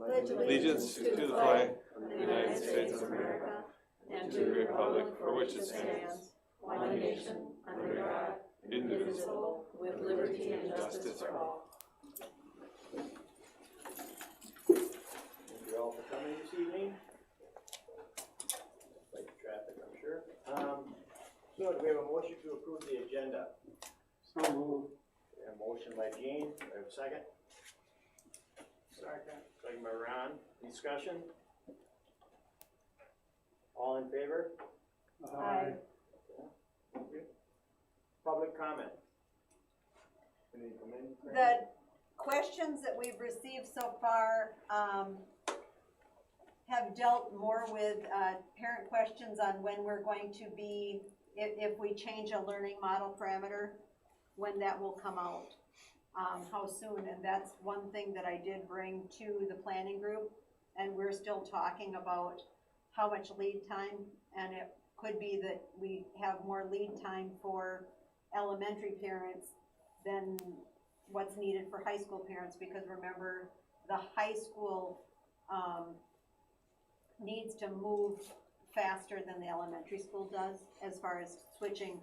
pledge allegiance to the flag of the United States of America and to the republic for which it stands, one nation, under God, indivisible, with liberty and justice for all. Thank you all for coming this evening. Like traffic, I'm sure. So do we have a motion to approve the agenda? So moved. We have a motion by Gene. Do we have a second? Second by Ron. Discussion? All in favor? Aye. Thank you. Public comment. Any come in? The questions that we've received so far have dealt more with parent questions on when we're going to be, if we change a learning model parameter, when that will come out, how soon. And that's one thing that I did bring to the planning group, and we're still talking about how much lead time, and it could be that we have more lead time for elementary parents than what's needed for high school parents, because remember, the high school needs to move faster than the elementary school does as far as switching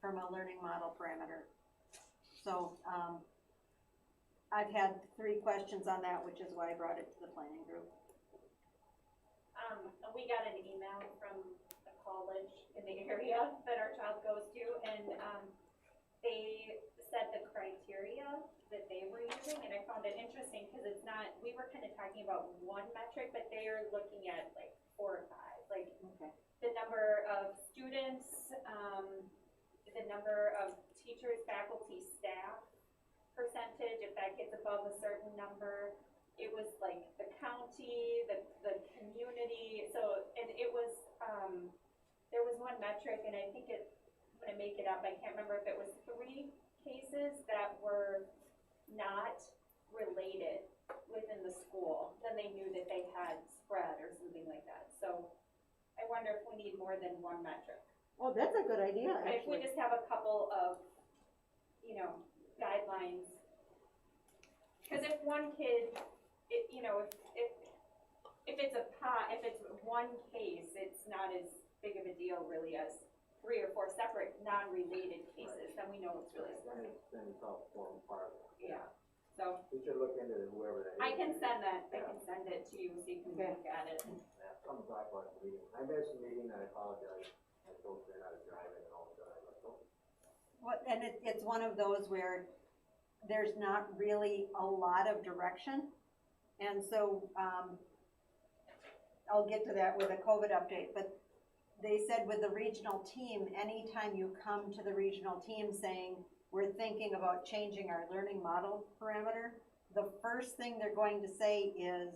from a learning model parameter. So I've had 3 questions on that, which is why I brought it to the planning group. We got an email from a college in the area that our child goes to, and they said the criteria that they were using, and I found it interesting because it's not, we were kind of talking about one metric, but they are looking at like 4 or 5, like the number of students, the number of teachers, faculty, staff percentage, if that gets above a certain number. It was like the county, the community, so, and it was, there was one metric, and I think I'm gonna make it up, I can't remember if it was 3 cases that were not related within the school, then they knew that they had spread or something like that. So I wonder if we need more than 1 metric. Oh, that's a good idea, If we just have a couple of, you know, guidelines. Because if one kid, you know, if it's if it's 1 case, it's not as big of a deal really as 3 or 4 separate non-related cases. Then we know it's really specific. Then it's all form part of it. Yeah. So We should look into it, whoever that is. I can send that. I can send it to you so you can look at it. Yeah, come talk about the meeting. I missed the meeting, I apologize. I told them how to drive it and all that. I was like, oh. Well, and it's one of those where there's not really a lot of direction. And so I'll get to that with a COVID update, but they said with the regional team, anytime you come to the regional team saying, we're thinking about changing our learning model parameter, the first thing they're going to say is,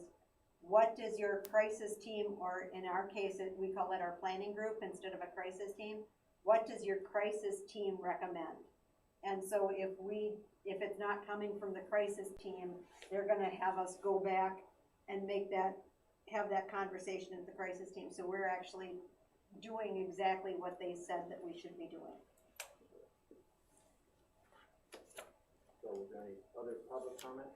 what does your crisis team, or in our case, we call it our planning group instead of a crisis team, what does your crisis team recommend? And so if it's not coming from the crisis team, they're gonna have us go back and have that conversation at the crisis team. So we're actually doing exactly what they said that we should be doing. So is there any other public comment?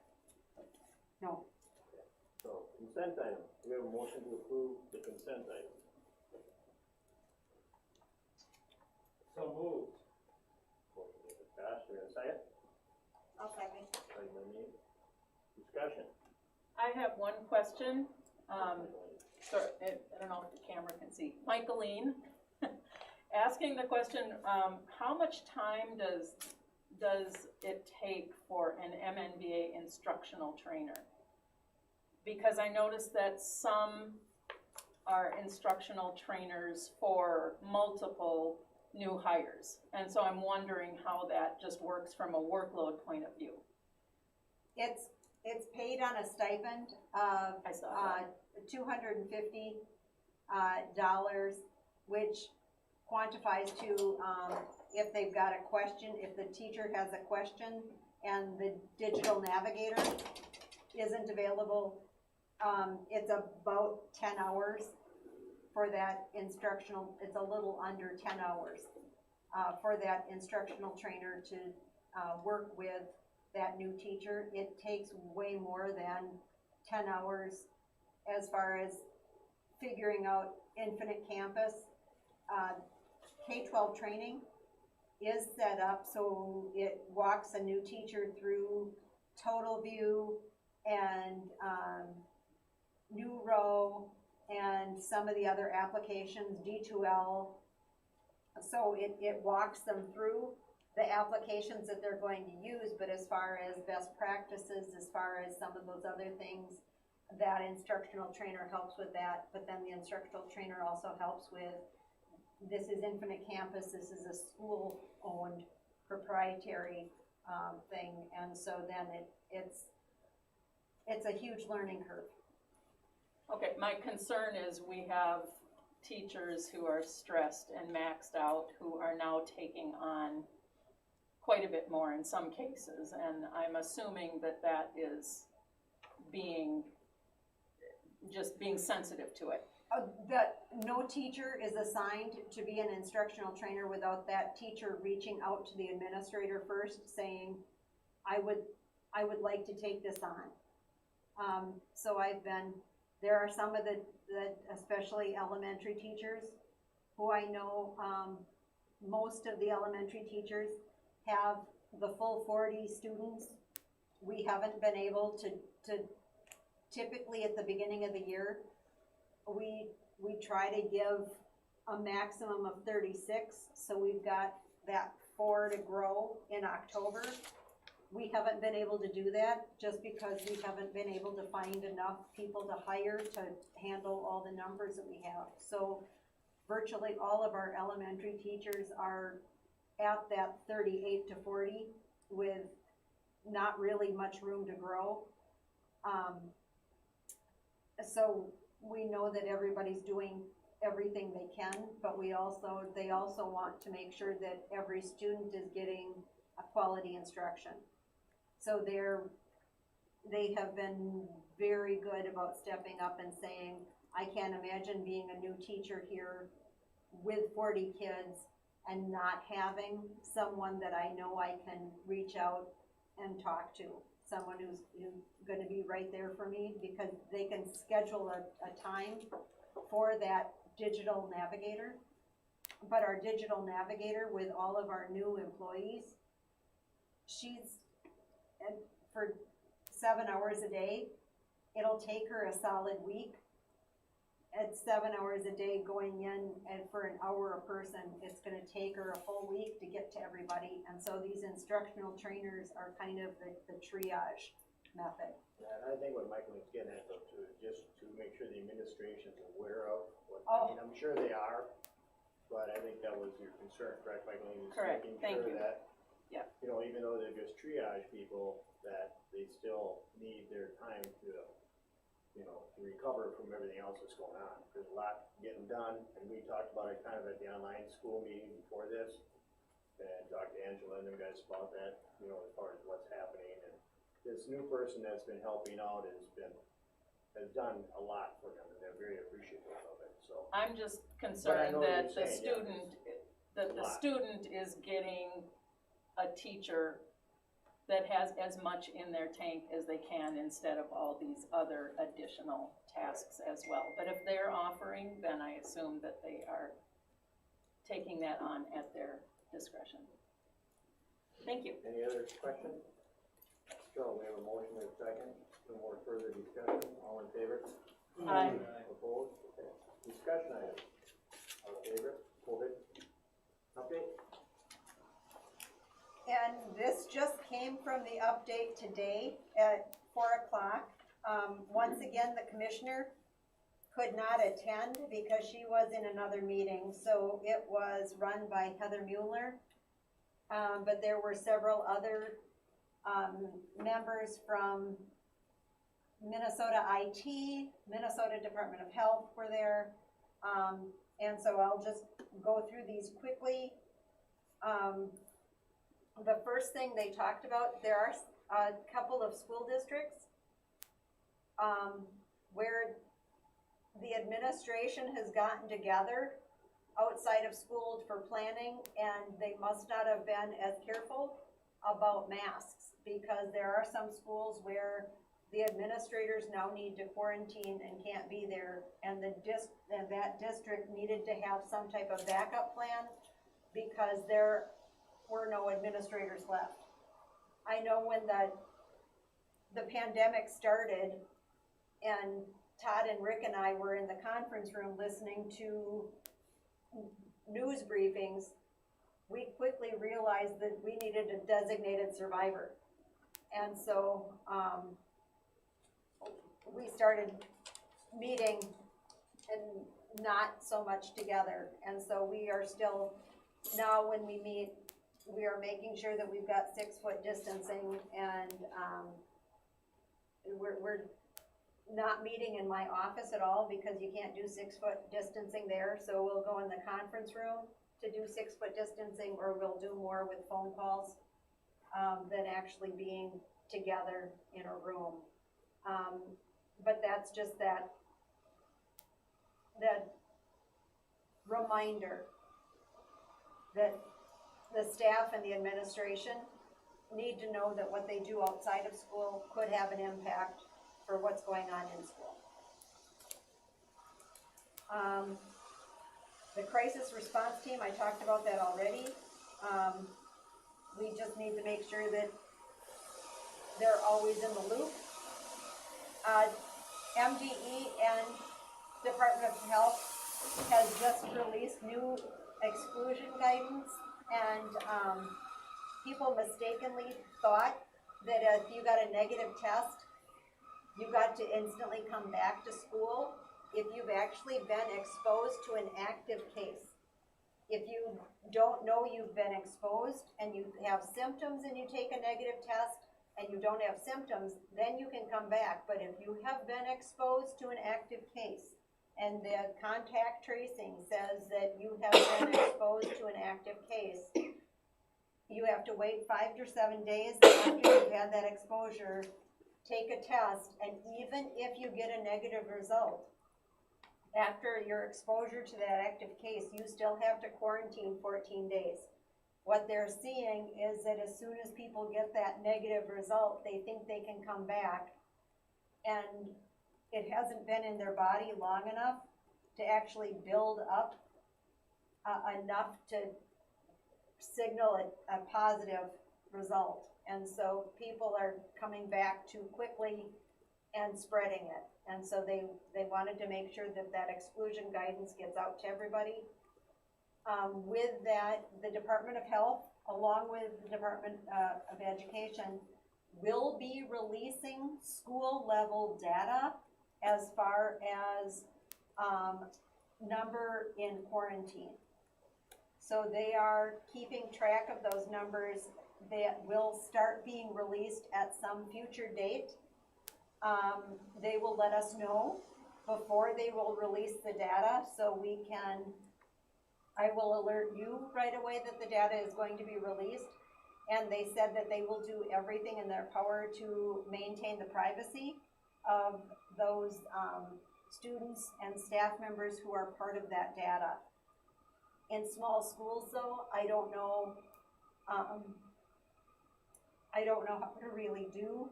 No. Okay. So consent item. Do we have a motion to approve the consent item? So moved. Motion is passed. Do we have a second? I'll second. Second by me. Discussion. I have one question. Sorry, I don't know if the camera can see. Michaeline, asking the question, how much time does it take for an MNBA instructional trainer? Because I noticed that some are instructional trainers for multiple new hires. And so I'm wondering how that just works from a workload point of view. It's paid on a stipend of I saw that. $250, which quantifies to if they've got a question, if the teacher has a question and the digital navigator isn't available, it's about 10 hours for that instructional, it's a little under 10 hours for that instructional trainer to work with that new teacher. It takes way more than 10 hours as far as figuring out Infinite Campus. K-12 training is set up so it walks a new teacher through Total View and New Row and some of the other applications, D2L. So it walks them through the applications that they're going to use, but as far as best practices, as far as some of those other things, that instructional trainer helps with that, but then the instructional trainer also helps with, this is Infinite Campus, this is a school-owned proprietary thing, and so then it's a huge learning curve. Okay, my concern is we have teachers who are stressed and maxed out, who are now taking on quite a bit more in some cases, and I'm assuming that that is being sensitive to it. That no teacher is assigned to be an instructional trainer without that teacher reaching out to the administrator first, saying, I would like to take this on. So there are some of the especially elementary teachers who I know, most of the elementary teachers have the full 40 students. We haven't been able to typically at the beginning of the year, we try to give a maximum of 36, so we've got that 4 to grow in October. We haven't been able to do that just because we haven't been able to find enough people to hire to handle all the numbers that we have. So virtually all of our elementary teachers are at that 38 to 40 with not really much room to grow. So we know that everybody's doing everything they can, but they also want to make sure that every student is getting a quality instruction. So they have been very good about stepping up and saying, I can't imagine being a new teacher here with 40 kids and not having someone that I know I can reach out and talk to. Someone who's going to be right there for me, because they can schedule a time for that digital navigator. But our digital navigator, with all of our new employees, for 7 hours a day, it'll take her a solid week. At 7 hours a day going in, and for an hour a person, it's going to take her a full week to get to everybody. And so these instructional trainers are kind of the triage method. Yeah, and I think what Michael was getting at though too, is just to make sure the administration's aware of what, I mean, I'm sure they are, but I think that was your concern, correct, Michael? Correct, thank you. That, yeah. You know, even though they're just triage people, that they still need their time to, you know, to recover from everything else that's going on. There's a lot getting done, and we talked about it kind of at the online school meeting before this, and talked to Angela and them guys about that, you know, as far as what's happening. And this new person that's been helping out has done a lot for them, and they're very appreciative of it. So I'm just concerned that the student, yeah, student is getting a teacher that has as much in their tank as they can instead of all these other additional tasks as well. But if they're offering, then I assume that they are taking that on at their discretion. Thank you. Any other questions? So we have a motion and a second. No more further discussion. All in favor? Aye. Opposed? Okay. Discussion items. All in favor? COVID update? And this just came from the update today at 4 o'clock. Once again, the commissioner could not attend because she was in another meeting. So it was run by Heather Mueller. But there were several other members from Minnesota IT, Minnesota Department of Health were there. And so I'll just go through these quickly. The first thing they talked about, there are a couple of school districts where the administration has gotten together outside of school for planning, and they must not have been as careful about masks, because there are some schools where the administrators now need to quarantine and can't be there, and that district needed to have some type of backup plan because there were no administrators left. I know when the pandemic started and Todd and Rick and I were in the conference room listening to news briefings, we quickly realized that we needed a designated survivor. And so, we started meeting and not so much together. And so we are still, now when we meet, we are making sure that we've got 6-foot distancing, and, we're not meeting in my office at all because you can't do 6-foot distancing there. So we'll go in the conference room to do 6-foot distancing, or we'll do more with phone calls, than actually being together in a room. But that's just that reminder that the staff and the administration need to know that what they do outside of school could have an impact for what's going on in school. The crisis response team, I talked about that already. We just need to make sure that they're always in the loop. MDE and Department of Health has just released new exclusion guidance, and people mistakenly thought that if you got a negative test, you got to instantly come back to school if you've actually been exposed to an active case. If you don't know you've been exposed and you have symptoms and you take a negative test and you don't have symptoms, then you can come back. But if you have been exposed to an active case and the contact tracing says that you have been exposed to an active case, you have to wait 5 to 7 days after you've had that exposure, take a test, and even if you get a negative result, after your exposure to that active case, you still have to quarantine 14 days. What they're seeing is that as soon as people get that negative result, they think they can come back, and it hasn't been in their body long enough to actually build up enough to signal a positive result. And so people are coming back too quickly and spreading it. And so they wanted to make sure that that exclusion guidance gets out to everybody. With that, the Department of Health, along with the Department of Education, will be releasing school level data as far as number in quarantine. So they are keeping track of those numbers that will start being released at some future date. They will let us know before they will release the data, so I will alert you right away that the data is going to be released. And they said that they will do everything in their power to maintain the privacy of those students and staff members who are part of that data. In small schools though, I don't know how to really do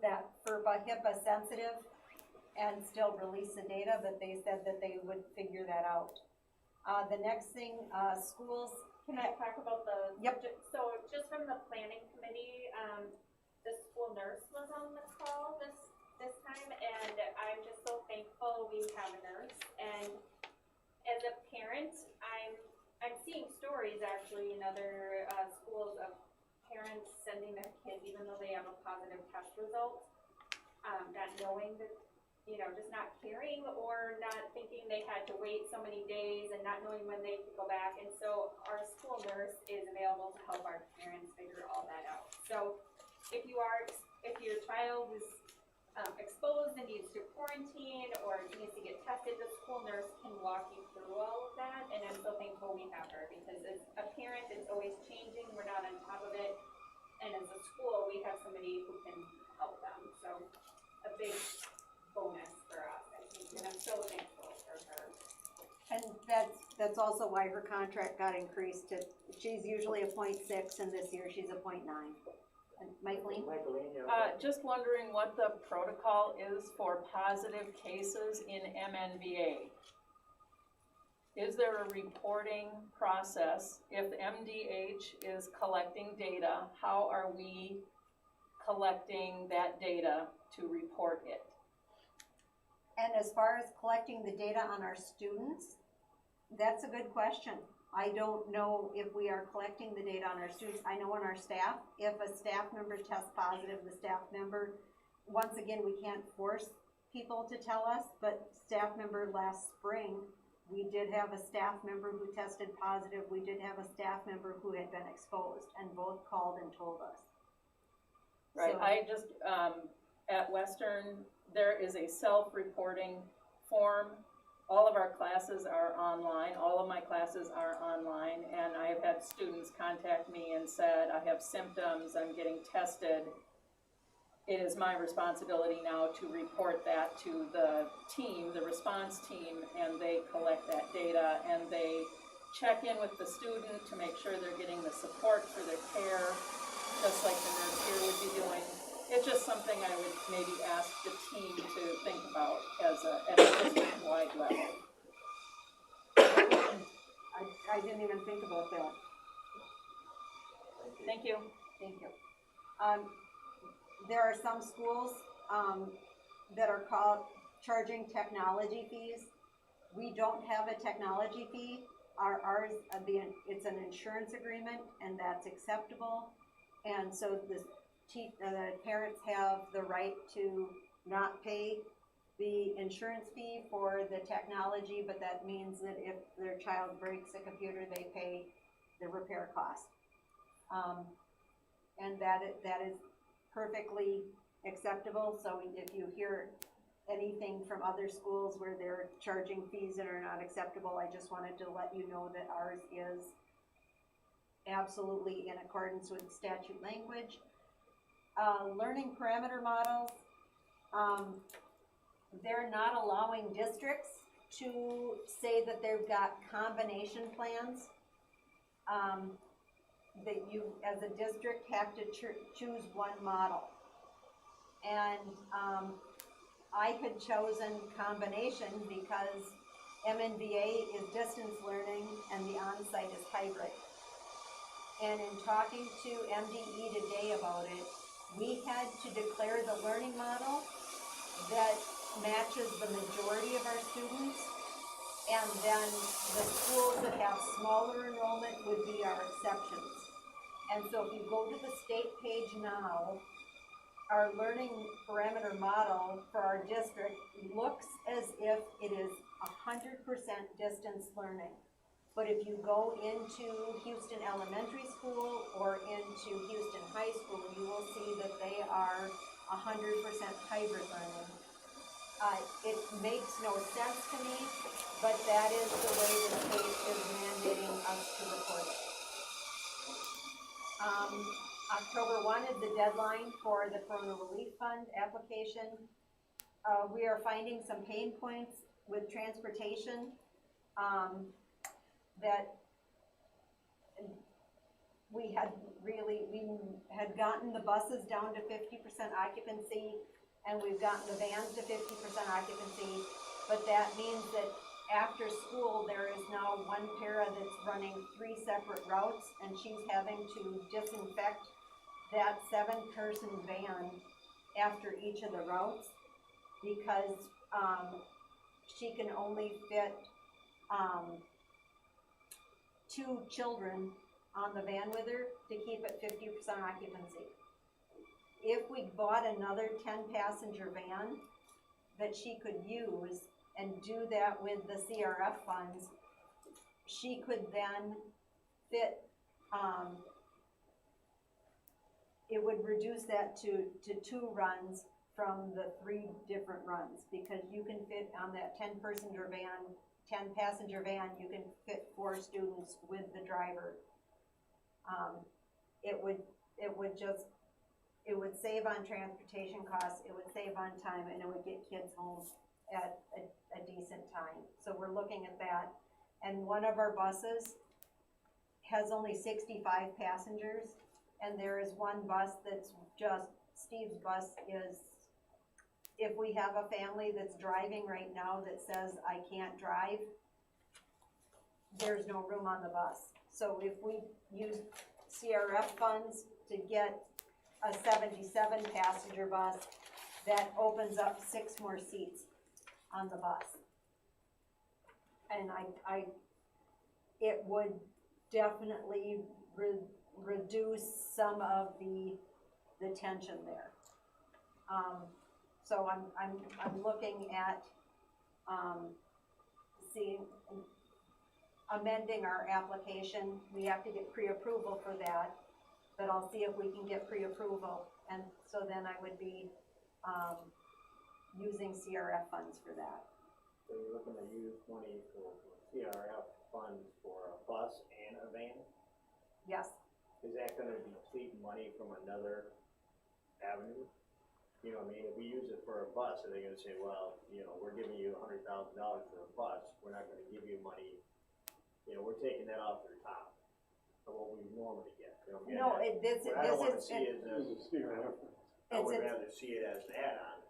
that for HIPAA sensitive and still release the data, but they said that they would figure that out. The next thing, schools. Can I talk about the? Yep. So just from the planning committee, the school nurse was on the call this time, and I'm just so thankful we have a nurse. And as a parent, I'm seeing stories actually in other schools of parents sending their kids even though they have a positive test result, not knowing that, just not caring or not thinking they had to wait so many days and not knowing when they could go back. And so our school nurse is available to help our parents figure all that out. So if your child is exposed and needs to quarantine or needs to get tested, the school nurse can walk you through all of that. And I'm so thankful we have her, because as a parent, it's always changing. We're not on top of it. And as a school, we have somebody who can help them. So a big bonus for us, I think, and I'm so thankful for her. And that's also why her contract got increased to, she's usually a 0.6 and this year she's a 0.9. And Michaeline? Just wondering what the protocol is for positive cases in MNVA. Is there a reporting process? If MDH is collecting data, how are we collecting that data to report it? And as far as collecting the data on our students, that's a good question. I don't know if we are collecting the data on our students. I know on our staff, if a staff member tests positive, the staff member, once again, we can't force people to tell us, but staff member last spring, we did have a staff member who tested positive. We did have a staff member who had been exposed, and both called and told us. Right, So- I just, at Western, there is a self-reporting form. All of our classes are online, all of my classes are online, and I have had students contact me and said, I have symptoms, I'm getting tested. It is my responsibility now to report that to the team, the response team, and they collect that data, and they check in with the student to make sure they're getting the support for their care, just like the nurse here would be doing. It's just something I would maybe ask the team to think about at a district-wide level. I didn't even think about that. Thank you. Thank you. There are some schools that are charging technology fees. We don't have a technology fee. Ours, it's an insurance agreement, and that's acceptable. And so the parents have the right to not pay the insurance fee for the technology, but that means that if their child breaks a computer, they pay the repair cost. And that is perfectly acceptable. So if you hear anything from other schools where they're charging fees that are not acceptable, I just wanted to let you know that ours is absolutely in accordance with statute language. Learning parameter models, they're not allowing districts to say that they've got combination plans. That you, as a district, have to choose one model. And I had chosen combination because MNVA is distance learning and the on-site is hybrid. And in talking to MDE today about it, we had to declare the learning model that matches the majority of our students, and then the schools that have smaller enrollment would be our exceptions. And so if you go to the state page now, our learning parameter model for our district looks as if it is 100% distance learning. But if you go into Houston Elementary School or into Houston High School, you will see that they are 100% hybrid learning. It makes no sense to me, but that is the way the state is mandating us to report it. October 1 is the deadline for the Corona Relief Fund application. We are finding some pain points with transportation that we had gotten the buses down to 50% occupancy, and we've gotten the vans to 50% occupancy, but that means that after school, there is now one para that's running 3 separate routes, and she's having to disinfect that 7-person van after each of the routes because she can only fit 2 children on the van with her to keep it 50% occupancy. If we bought another 10-passenger van that she could use and do that with the CRF funds, she could then fit, it would reduce that to 2 runs from the 3 different runs, because you can fit on that 10-passenger van, you can fit 4 students with the driver. It would save on transportation costs, it would save on time, and it would get kids home at a decent time. So we're looking at that. And one of our buses has only 65 passengers, and there is one bus that's just, Steve's bus is, if we have a family that's driving right now that says, I can't drive, there's no room on the bus. So if we use CRF funds to get a 77 passenger bus, that opens up 6 more seats on the bus. And it would definitely reduce some of the tension there. So I'm looking at, seeing, amending our application. We have to get pre-approval for that, but I'll see if we can get pre-approval, and so then I would be, using CRF funds for that. So you're looking to use money for CRF funds for a bus and a van? Yes, Is that gonna deplete money from another avenue? You know what I mean, if we use it for a bus, are they gonna say, well, you know, we're giving you $100,000 for a bus, we're not gonna give you money, you know, we're taking that off their top of what we normally get, you know what I mean? no, What I don't wanna this see is, is, I would rather see it as an add-on.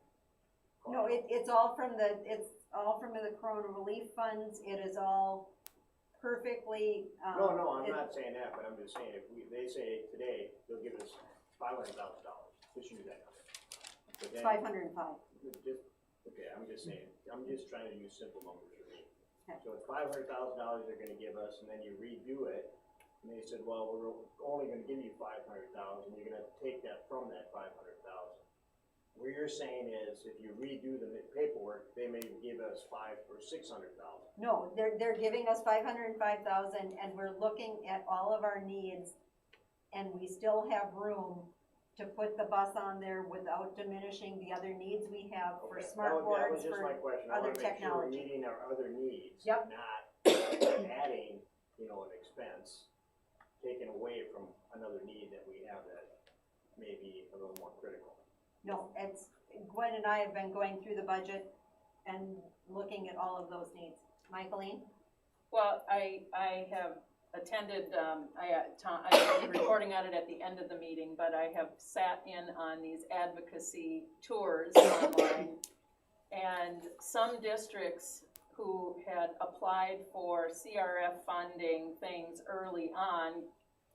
no, it's all from the Corona relief funds. It is all perfectly, No, I'm not saying that, but I'm just saying, if they say today, they'll give us $500,000, just use that number. But then, 505. okay, I'm just saying, I'm just trying to use simple numbers for me. Okay. So it's $500,000 they're gonna give us, and then you redo it, and they said, well, we're only gonna give you 500,000, you're gonna take that from that 500,000. What you're saying is, if you redo the paperwork, they may give us $500,000 or $600,000. No, they're giving us 505,000, and we're looking at all of our needs, and we still have room to put the bus on there without diminishing the other needs we have for Okay, smart that boards, was just for my question. I other wanna make sure we're technology. meeting our other needs. Yep. Not adding, you know, an expense, taken away from another need that we have that may be a little more critical. No, it's, Gwen and I have been going through the budget and looking at all of those needs. Michaeline? Well, I have attended, I'm reporting on it at the end of the meeting, but I have sat in on these advocacy tours online. And some districts who had applied for CRF funding things early on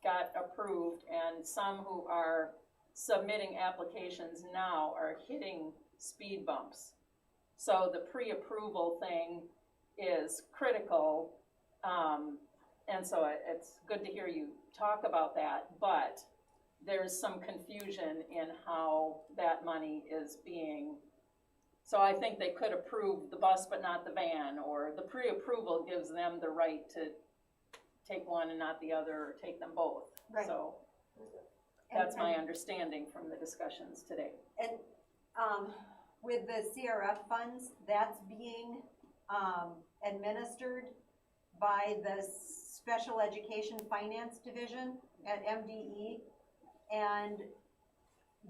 got approved, and some who are submitting applications now are hitting speed bumps. So the pre-approval thing is critical, and so it's good to hear you talk about that, but there's some confusion in how that money is being, so I think they could approve the bus but not the van, or the pre-approval gives them the right to take one and not the other, or take them both. Right. So And- that's my understanding from the discussions today. And, with the CRF funds, that's being, administered by the Special Education Finance Division at MDE. And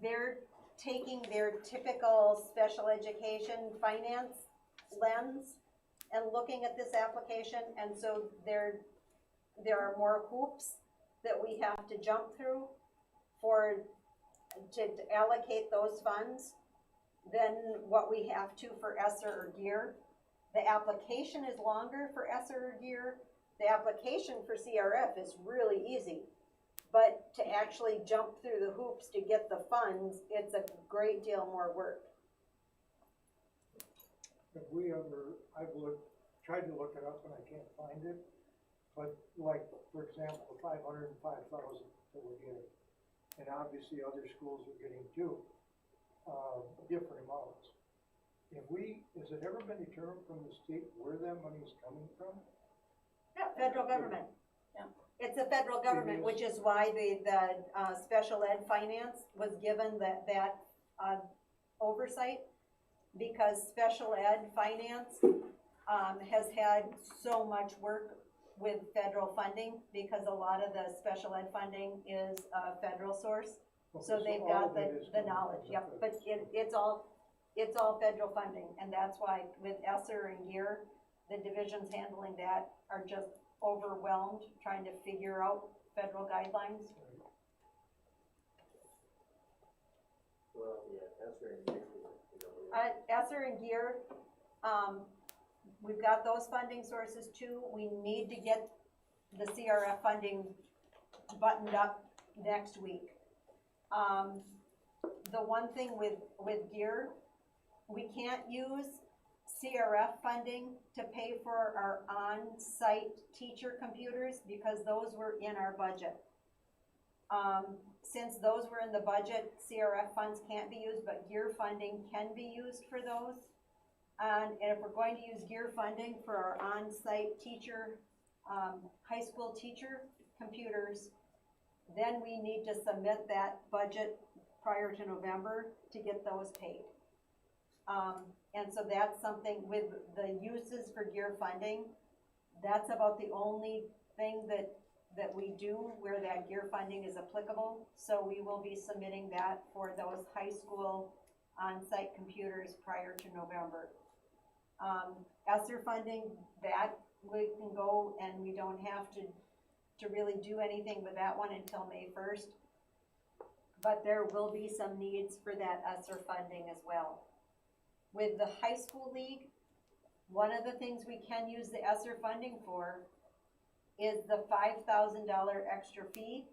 they're taking their typical special education finance lens and looking at this application, and so there are more hoops that we have to jump through to allocate those funds than what we have to for ESSER or GEAR. The application is longer for ESSER or GEAR. The application for CRF is really easy, but to actually jump through the hoops to get the funds, it's a great deal more work. Have we ever, tried to look it up and I can't find it, but like, for example, the 505,000 that we're getting, and obviously other schools are getting too, different amounts. Has it ever been determined from the state where that money is coming from? Yeah, federal government. Yeah. It's a federal government, which is why the special ed finance was given that oversight, because special ed finance has had so much work with federal funding, because a lot of the special ed funding is a federal source. So Okay, they've all got of it is the coming knowledge, from yep, the but it's all federal funding, and that's why with ESSER and GEAR, the divisions handling that are just overwhelmed trying to figure out federal guidelines. Well, yeah, Esther and Gear, you know. ESSER and Gear, we've got those funding sources too. We need to get the CRF funding buttoned up next week. The one thing with Gear, we can't use CRF funding to pay for our on-site teacher computers because those were in our budget. Since those were in the budget, CRF funds can't be used, but Gear funding can be used for those. And if we're going to use Gear funding for our on-site teacher, high school teacher computers, then we need to submit that budget prior to November to get those paid. And so that's something with the uses for Gear funding, that's about the only thing that we do where that Gear funding is applicable. So we will be submitting that for those high school on-site computers prior to November. ESSER funding, that we can go and we don't have to really do anything with that one until May 1st. But there will be some needs for that ESSER funding as well. With the high school league, one of the things we can use the ESSER funding for is the $5,000 extra fee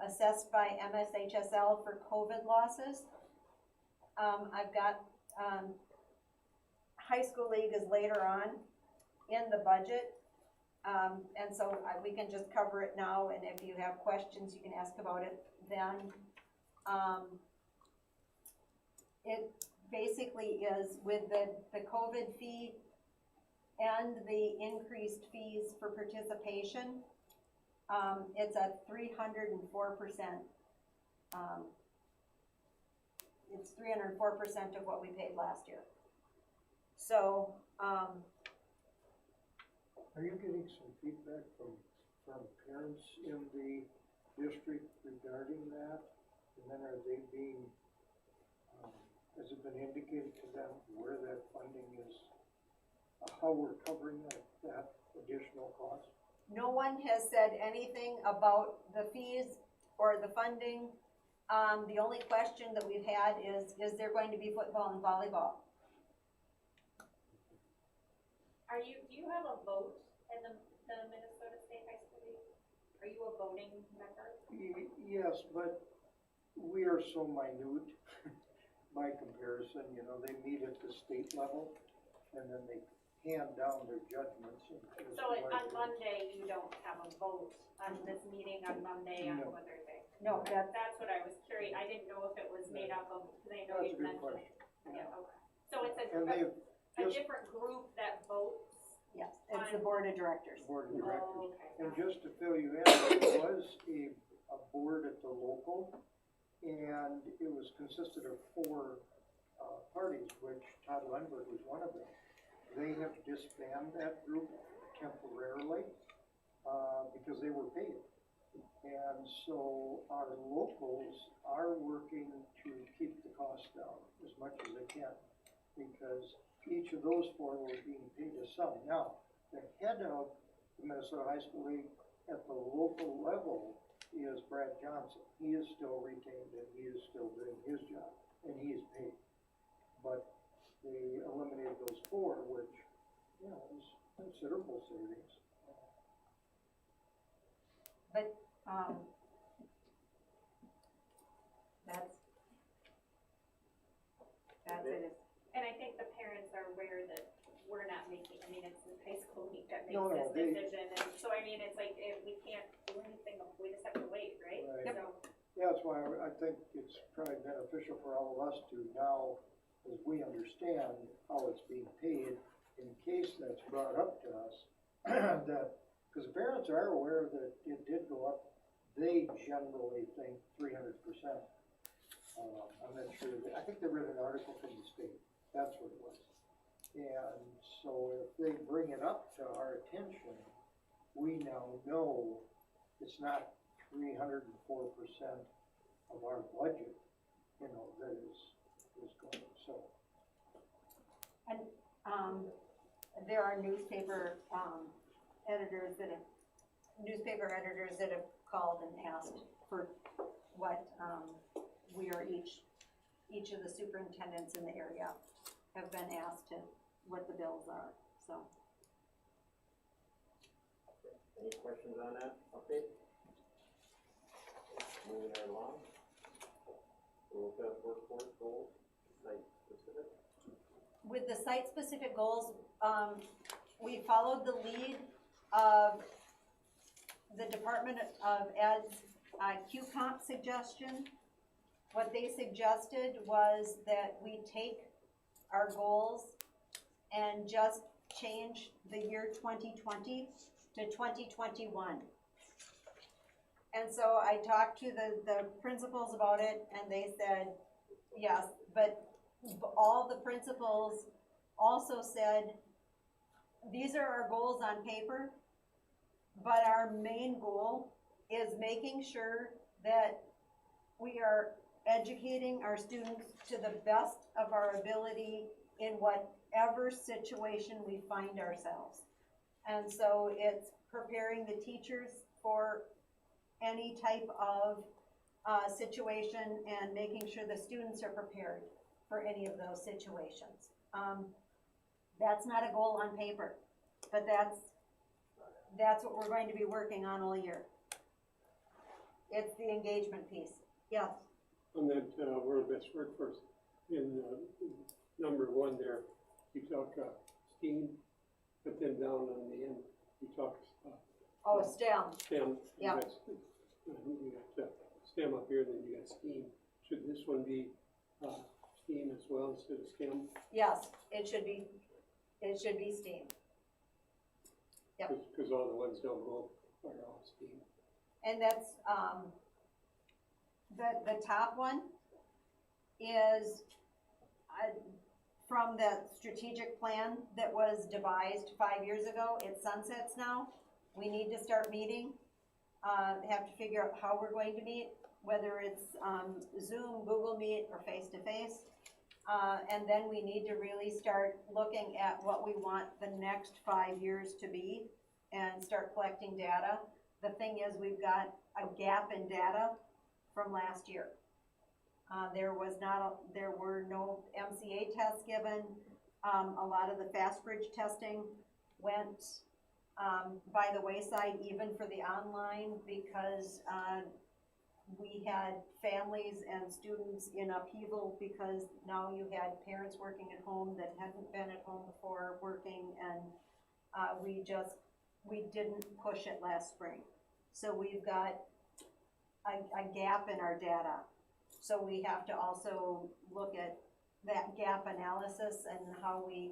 assessed by MSHSL for COVID losses. I've got high school league is later on in the budget, and so we can just cover it now, and if you have questions you can ask about it then. It basically is with the COVID fee and the increased fees for participation, it's at 304%. It's 304% of what we paid last year. So, Are you getting some feedback from parents in the district regarding that? And then are they being, has it been indicated to them where that funding is, how we're covering that additional cost? no one has said anything about the fees or the funding. The only question that we've had is there going to be football and volleyball? Do you have a vote in the Minnesota State High School League? Are you a voting member? Yes, but we are so minute by comparison, you know, they meet at the state level and then they hand down their judgments. So on Monday, you don't have a vote on this meeting on Monday, on No. Thursday? No, That's what I was curious, I didn't know if it was made up of, because I know That's a you good mentioned. question. Yeah, okay. So it's And they've a just, different group that votes? yes, it's the board of directors. board of directors. Oh, okay. And just to fill you in, there was a board at the local, and it was consisted of 4 parties, which Todd Lundberg was one of them. They have disbanded that group temporarily because they were paid. And so our locals are working to keep the cost down as much as they can, because each of those 4 were being paid a sum. Now, the head of the Minnesota High School League at the local level is Brad Johnson. He is still retained and he is still doing his job and he is paid. But they eliminated those 4, which, you know, is considerable savings. But, that's it. And I think the parents are aware that we're not making, I mean, it's the high school league that makes No, this they- decision, and so I mean, it's like, if we can't do anything, we just have to wait, right? Right. So, Yeah, that's why I think it's probably beneficial for all of us to now, as we understand how it's being paid, in case that's brought up to us, that, because the parents are aware that it did go up, they generally think 300%. I'm not sure, I think they read an article from the state, that's what it was. And so if they bring it up to our attention, we now know it's not 304% of our budget, you know, that is going, so. And, there are newspaper editors that have called and asked for what we are each of the superintendents in the area have been asked to, what the bills are, so. Any questions on that update? Moving right along. World Best Workforce Goals, site specific. With the site-specific goals, we followed the lead of the Department of Ed's QComp suggestion. What they suggested was that we take our goals and just change the year 2020 to 2021. And so I talked to the principals about it, and they said, yes, but all the principals also said, these are our goals on paper, but our main goal is making sure that we are educating our students to the best of our ability in whatever situation we find ourselves. And so it's preparing the teachers for any type of situation and making sure the students are prepared for any of those situations. That's not a goal on paper, but that's what we're going to be working on all year. It's the engagement piece. Yes. On that World Best Workforce, in number 1 there, you talk STEAM, but then down on the end, you talk Oh, STEM. STEM. Yep. You got STEM up here, then you got STEAM. Should this one be STEAM as well instead of STEM? Yes, it should be STEAM. Yep. Because all the ones down below are all STEAM. And that's, the top one is from the strategic plan that was devised 5 years ago. It sunsets now. We need to start meeting, have to figure out how we're going to meet, whether it's Zoom, Google Meet, or face-to-face. And then we need to really start looking at what we want the next 5 years to be and start collecting data. The thing is, we've got a gap in data from last year. There were no MCA tests given. A lot of the fast bridge testing went by the wayside, even for the online, because we had families and students in upheaval because now you had parents working at home that hadn't been at home before working, and we didn't push it last spring. So we've got a gap in our data. So we have to also look at that gap analysis and how we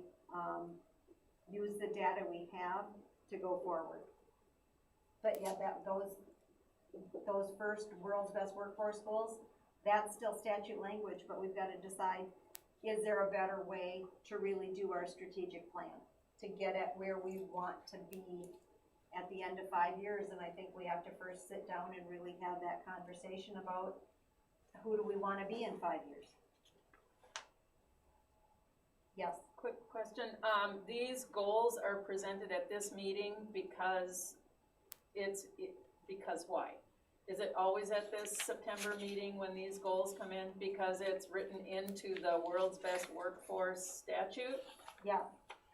use the data we have to go forward. But yeah, those first World's Best Workforce goals, that's still statute language, but we've got to decide, is there a better way to really do our strategic plan to get at where we want to be at the end of 5 years? And I think we have to first sit down and really have that conversation about who do we want to be in 5 years. Yes. Quick question, these goals are presented at this meeting because because why? Is it always at this September meeting when these goals come in? Because it's written into the World's Best Workforce statute? Yeah.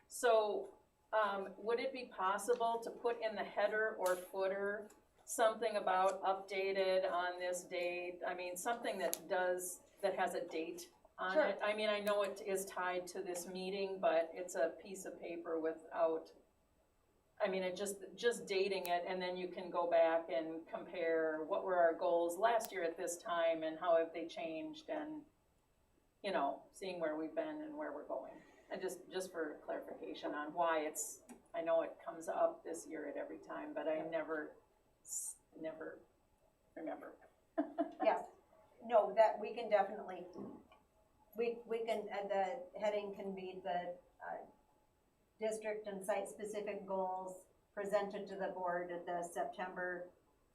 So, would it be possible to put in the header or footer something about updated on this date? I mean, something that has a date on Sure. it. I mean, I know it is tied to this meeting, but it's a piece of paper without, I mean, it just dating it, and then you can go back and compare what were our goals last year at this time and how have they changed, and, you know, seeing where we've been and where we're going. And just for clarification on why it's, I know it comes up this year at every time, but I never remember. Yes. No, that we can definitely, we can, the heading can be the district and site-specific goals presented to the board at the September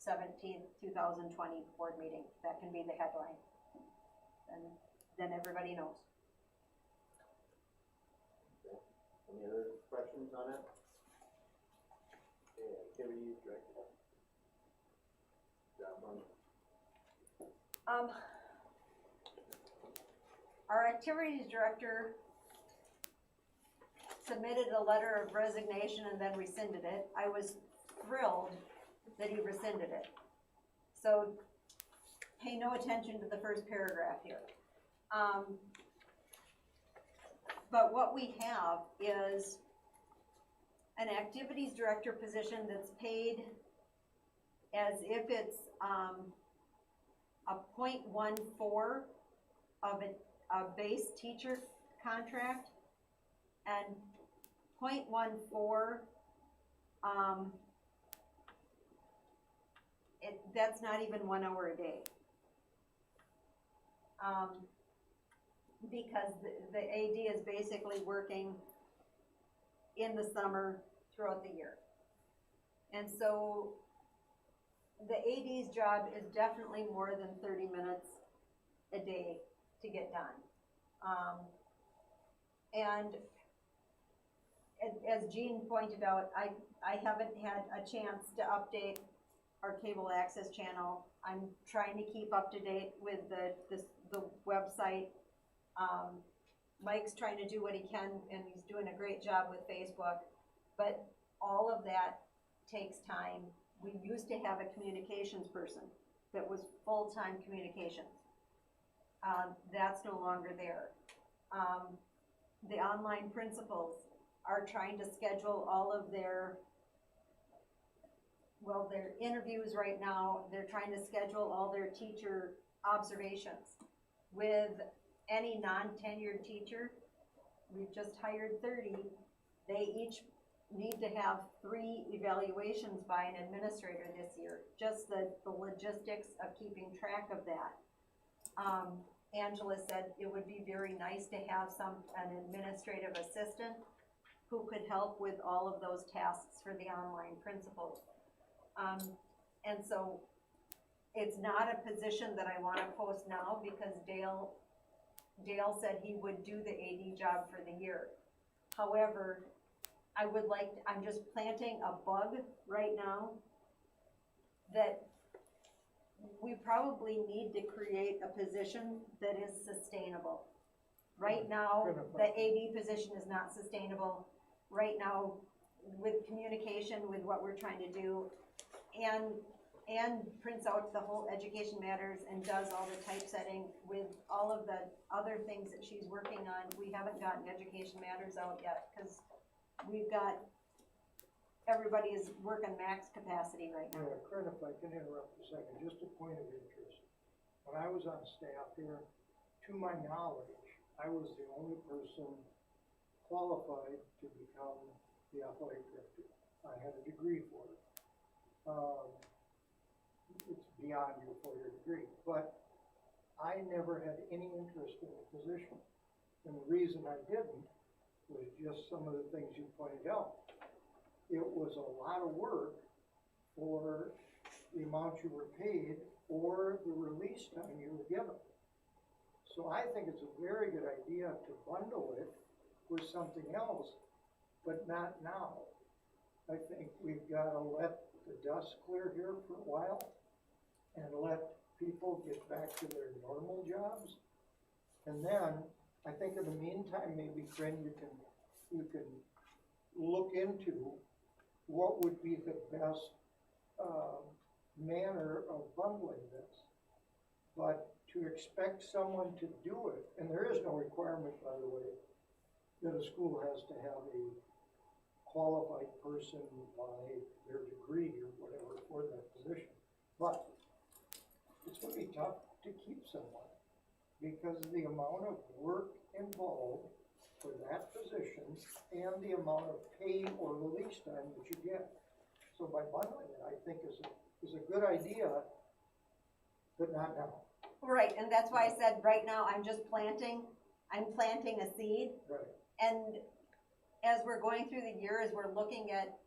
17th, 2020 board meeting. That can be the headline. And then everybody knows. Okay. Any other questions on it? Okay, activities directed. Job on. our activities director submitted a letter of resignation and then rescinded it. I was thrilled that he rescinded it. So pay no attention to the first paragraph here. But what we have is an activities director position that's paid as if it's a 0.14 of a base teacher contract, and 0.14, that's not even 1 hour a day. Because the AD is basically working in the summer throughout the year. And so the AD's job is definitely more than 30 minutes a day to get done. And as Jean pointed out, I haven't had a chance to update our cable access channel. I'm trying to keep up to date with the website. Mike's trying to do what he can, and he's doing a great job with Facebook, but all of that takes time. We used to have a communications person that was full-time communications. That's no longer there. The online principals are trying to schedule all of their interviews right now. They're trying to schedule all their teacher observations. With any non-tenured teacher, we've just hired 30, they each need to have 3 evaluations by an administrator this year. Just the logistics of keeping track of that. Angela said it would be very nice to have an administrative assistant who could help with all of those tasks for the online principals. And so it's not a position that I want to post now because Dale said he would do the AD job for the year. However, I'm just planting a bug right now that we probably need to create a position that is sustainable. Right now, the AD position is not sustainable. Right now, with communication, with what we're trying to do, and prints out the whole Education Matters and does all the typesetting with all of the other things that she's working on. We haven't gotten Education Matters out yet because everybody is working max capacity right now. Yeah, Crf, if I can interrupt a second, just a point of interest. When I was on staff here, to my knowledge, I was the only person qualified to become the athletic director. I had a degree for it. It's beyond your 4-year degree, but I never had any interest in the position. And the reason I didn't was just some of the things you pointed out. It was a lot of work for the amount you were paid or the release time you were given. So I think it's a very good idea to bundle it with something else, but not now. I think we've got to let the dust clear here for a while and let people get back to their normal jobs. And then I think in the meantime, maybe Corinne, you can look into what would be the best manner of bundling this. But to expect someone to do it, and there is no requirement, by the way, that a school has to have a qualified person by their degree or whatever for that position. But it's going to be tough to keep someone because of the amount of work involved for that position and the amount of pay or release time that you get. So by bundling it, I think is a good idea, but not now. Right, and that's why I said right now I'm planting a seed. Right. And as we're going through the year, as we're looking at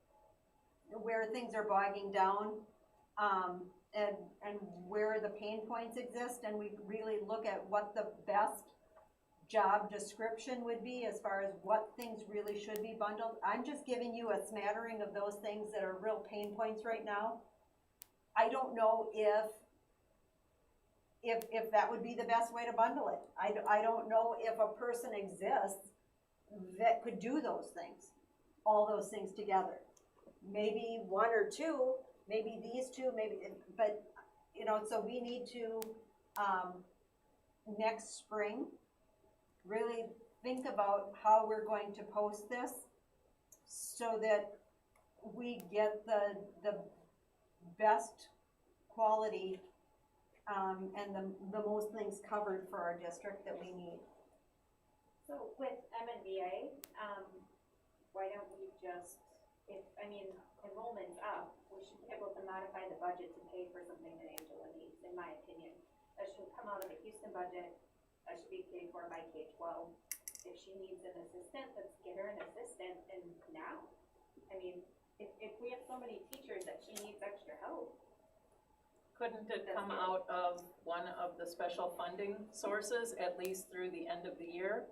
where things are bogging down, and where the pain points exist, and we really look at what the best job description would be as far as what things really should be bundled. I'm just giving you a smattering of those things that are real pain points right now. I don't know if if that would be the best way to bundle it. I don't know if a person exists that could do those things, all those things together. Maybe one or two, maybe these two, maybe, but, you know, so we need to, next spring, really think about how we're going to post this so that we get the best quality, and the most things covered for our district that we need. So with MNBA, why don't we just, enrollment's up, we should be able to modify the budget to pay for something that Angela needs, in my opinion. That should come out of the Houston budget, that should be paid for by K-12. If she needs an assistant, let's get her an assistant, and now. I mean, if we have so many teachers that she needs extra help. Couldn't it come out of one of the special funding sources, at least through the end of the year?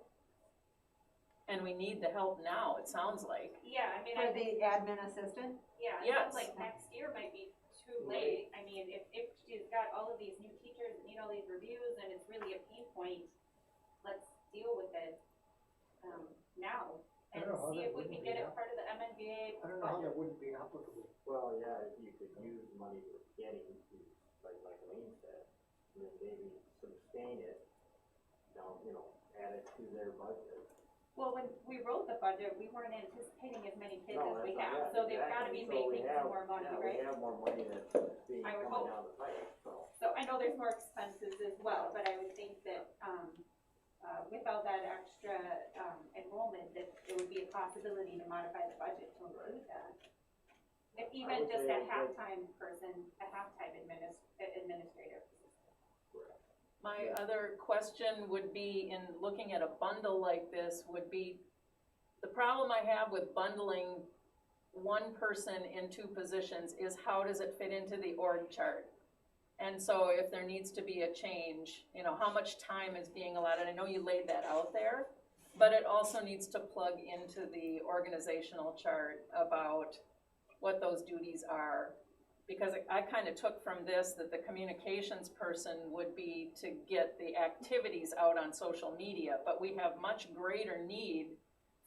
And we need the help now, it sounds like. Yeah, I mean, For the admin assistant? yeah, it Yes. sounds like next year might be too late. I mean, if she's got all of these new teachers and need all these reviews and it's really a pain point, let's deal with it, now. I And don't know how see that if we wouldn't can be get it up- part of the MNBA I don't know how budget. that wouldn't be applicable. Well, yeah, if you could use money we're getting to, like Lane said, and then maybe sustain it, add it to their budget. Well, when we wrote the budget, we weren't anticipating as many kids No, as we that's have, not- so they've gotta be exactly. So we making have- some more money, yeah, right? we have more money that's being I would coming hope. down the pipe, so. So I know there's more expenses as well, but I would think that, with all that extra, enrollment, that there would be a possibility to modify the budget to include that. If even would just say a that- halftime person, a halftime administrator. My other question would be, in looking at a bundle like this, would be, the problem I have with bundling one person in two positions is how does it fit into the org chart? And so if there needs to be a change, how much time is being allotted? I know you laid that out there, but it also needs to plug into the organizational chart about what those duties are. Because I kind of took from this that the communications person would be to get the activities out on social media, but we have much greater need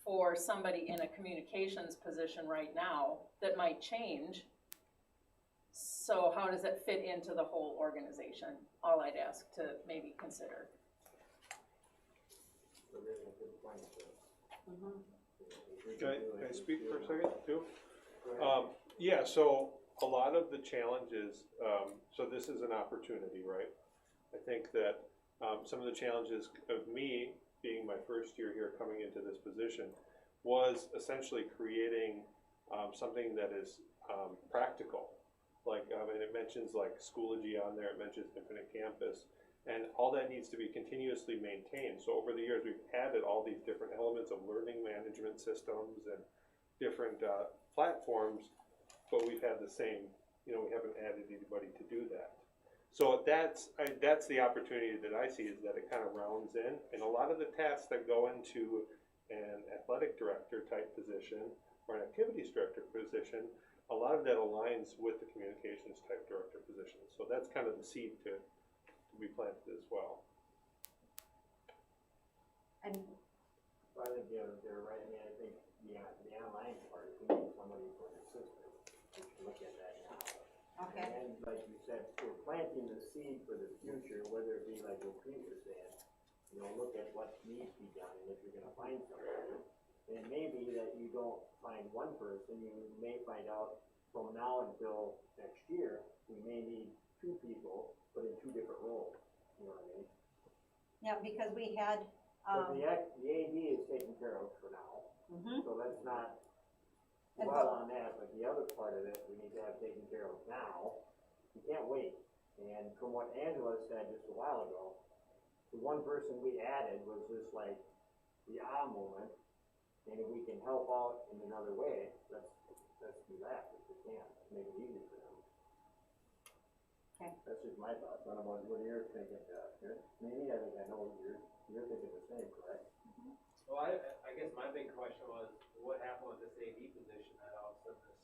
for somebody in a communications position right now that might change. So how does it fit into the whole organization? All I'd ask to maybe consider. So there's a good point to it. Can I speak for a second too? Yeah, so a lot of the challenges, so this is an opportunity, right? I think that some of the challenges of me being my first year here coming into this position was essentially creating something that is practical. Like, and it mentions like Schoology on there, it mentions Infinite Campus, and all that needs to be continuously maintained. So over the years, we've added all these different elements of learning management systems and different platforms, but we've had the same, we haven't added anybody to do that. So that's the opportunity that I see, is that it kind of rounds in, and a lot of the tasks that go into an athletic director type position or an activities director position, a lot of that aligns with the communications type director position. So that's kind of the seed to be planted as well. And So I think they're right. I mean, I think the online part, we need somebody for the system. We should look at that now. okay, And like you said, we're planting the seed for the future, whether it be like what Pete was saying, look at what needs to be done, and if you're gonna find somebody, and maybe that you don't find one person, you may find out from now until next year, we may need two people, but in two different roles, you know what I mean? yeah, because we had, But the AD is taken care of for now, mhm. so let's not And dwell on that, but the other part of it, we need to have taken care of now. You can't wait. And from what Angela said just a while ago, the one person we added was just like the moment, and if we can help out in another way, let's do that if we can, make it easy for them. Okay. That's just my thoughts. I don't know what you're thinking, maybe, I think I know you're thinking the same, correct? Well, I guess my big question was, what happened with this AD position that all of a sudden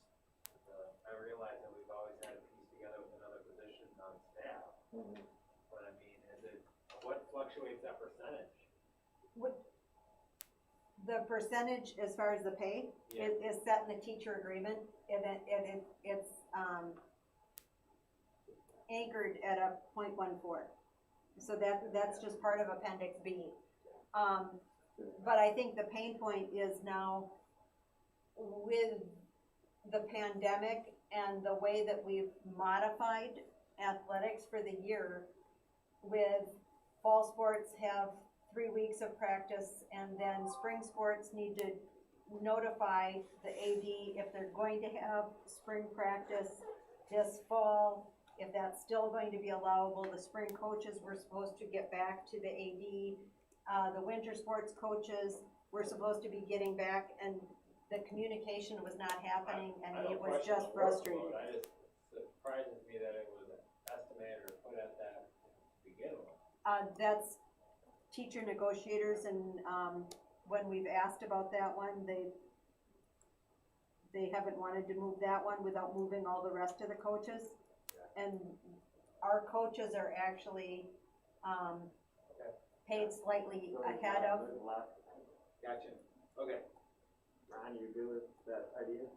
I realized that we've always had it pieced together with another position on staff, but I mean, The percentage as far as the pay Yeah. is set in the teacher agreement, and it's, anchored at a 0.14. So that's just part of Appendix B. But I think the pain point is now with the pandemic and the way that we've modified athletics for the year, with fall sports have 3 weeks of practice, and then spring sports need to notify the AD if they're going to have spring practice this fall, if that's still going to be allowable. The spring coaches were supposed to get back to the AD. The winter sports coaches were supposed to be getting back, and the communication was not happening, I and don't it was question just the workload. frustrating. It surprises me that it was estimated or put at that to begin with. That's teacher negotiators, and, when we've asked about that one, they haven't wanted to move that one without moving all the rest of the coaches. And our coaches are actually, paid slightly ahead of. Gotcha, okay. Ron, you good with that idea?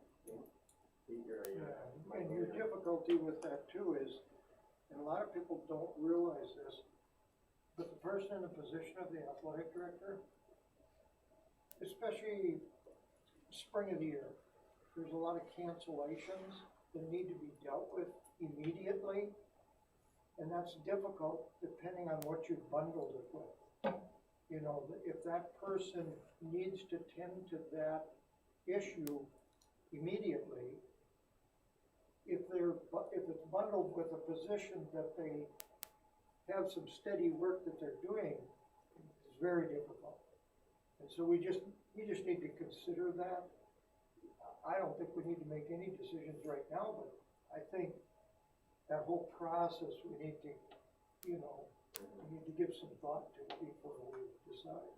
And your difficulty with that too is, and a lot of people don't realize this, but the person in the position of the athletic director, especially spring of the year, there's a lot of cancellations that need to be dealt with immediately. And that's difficult depending on what you bundled it with. You know, if that person needs to tend to that issue immediately, if it's bundled with a position that they have some steady work that they're doing, it's very difficult. And so we just need to consider that. I don't think we need to make any decisions right now, but I think that whole process, we need to give some thought to before we decide.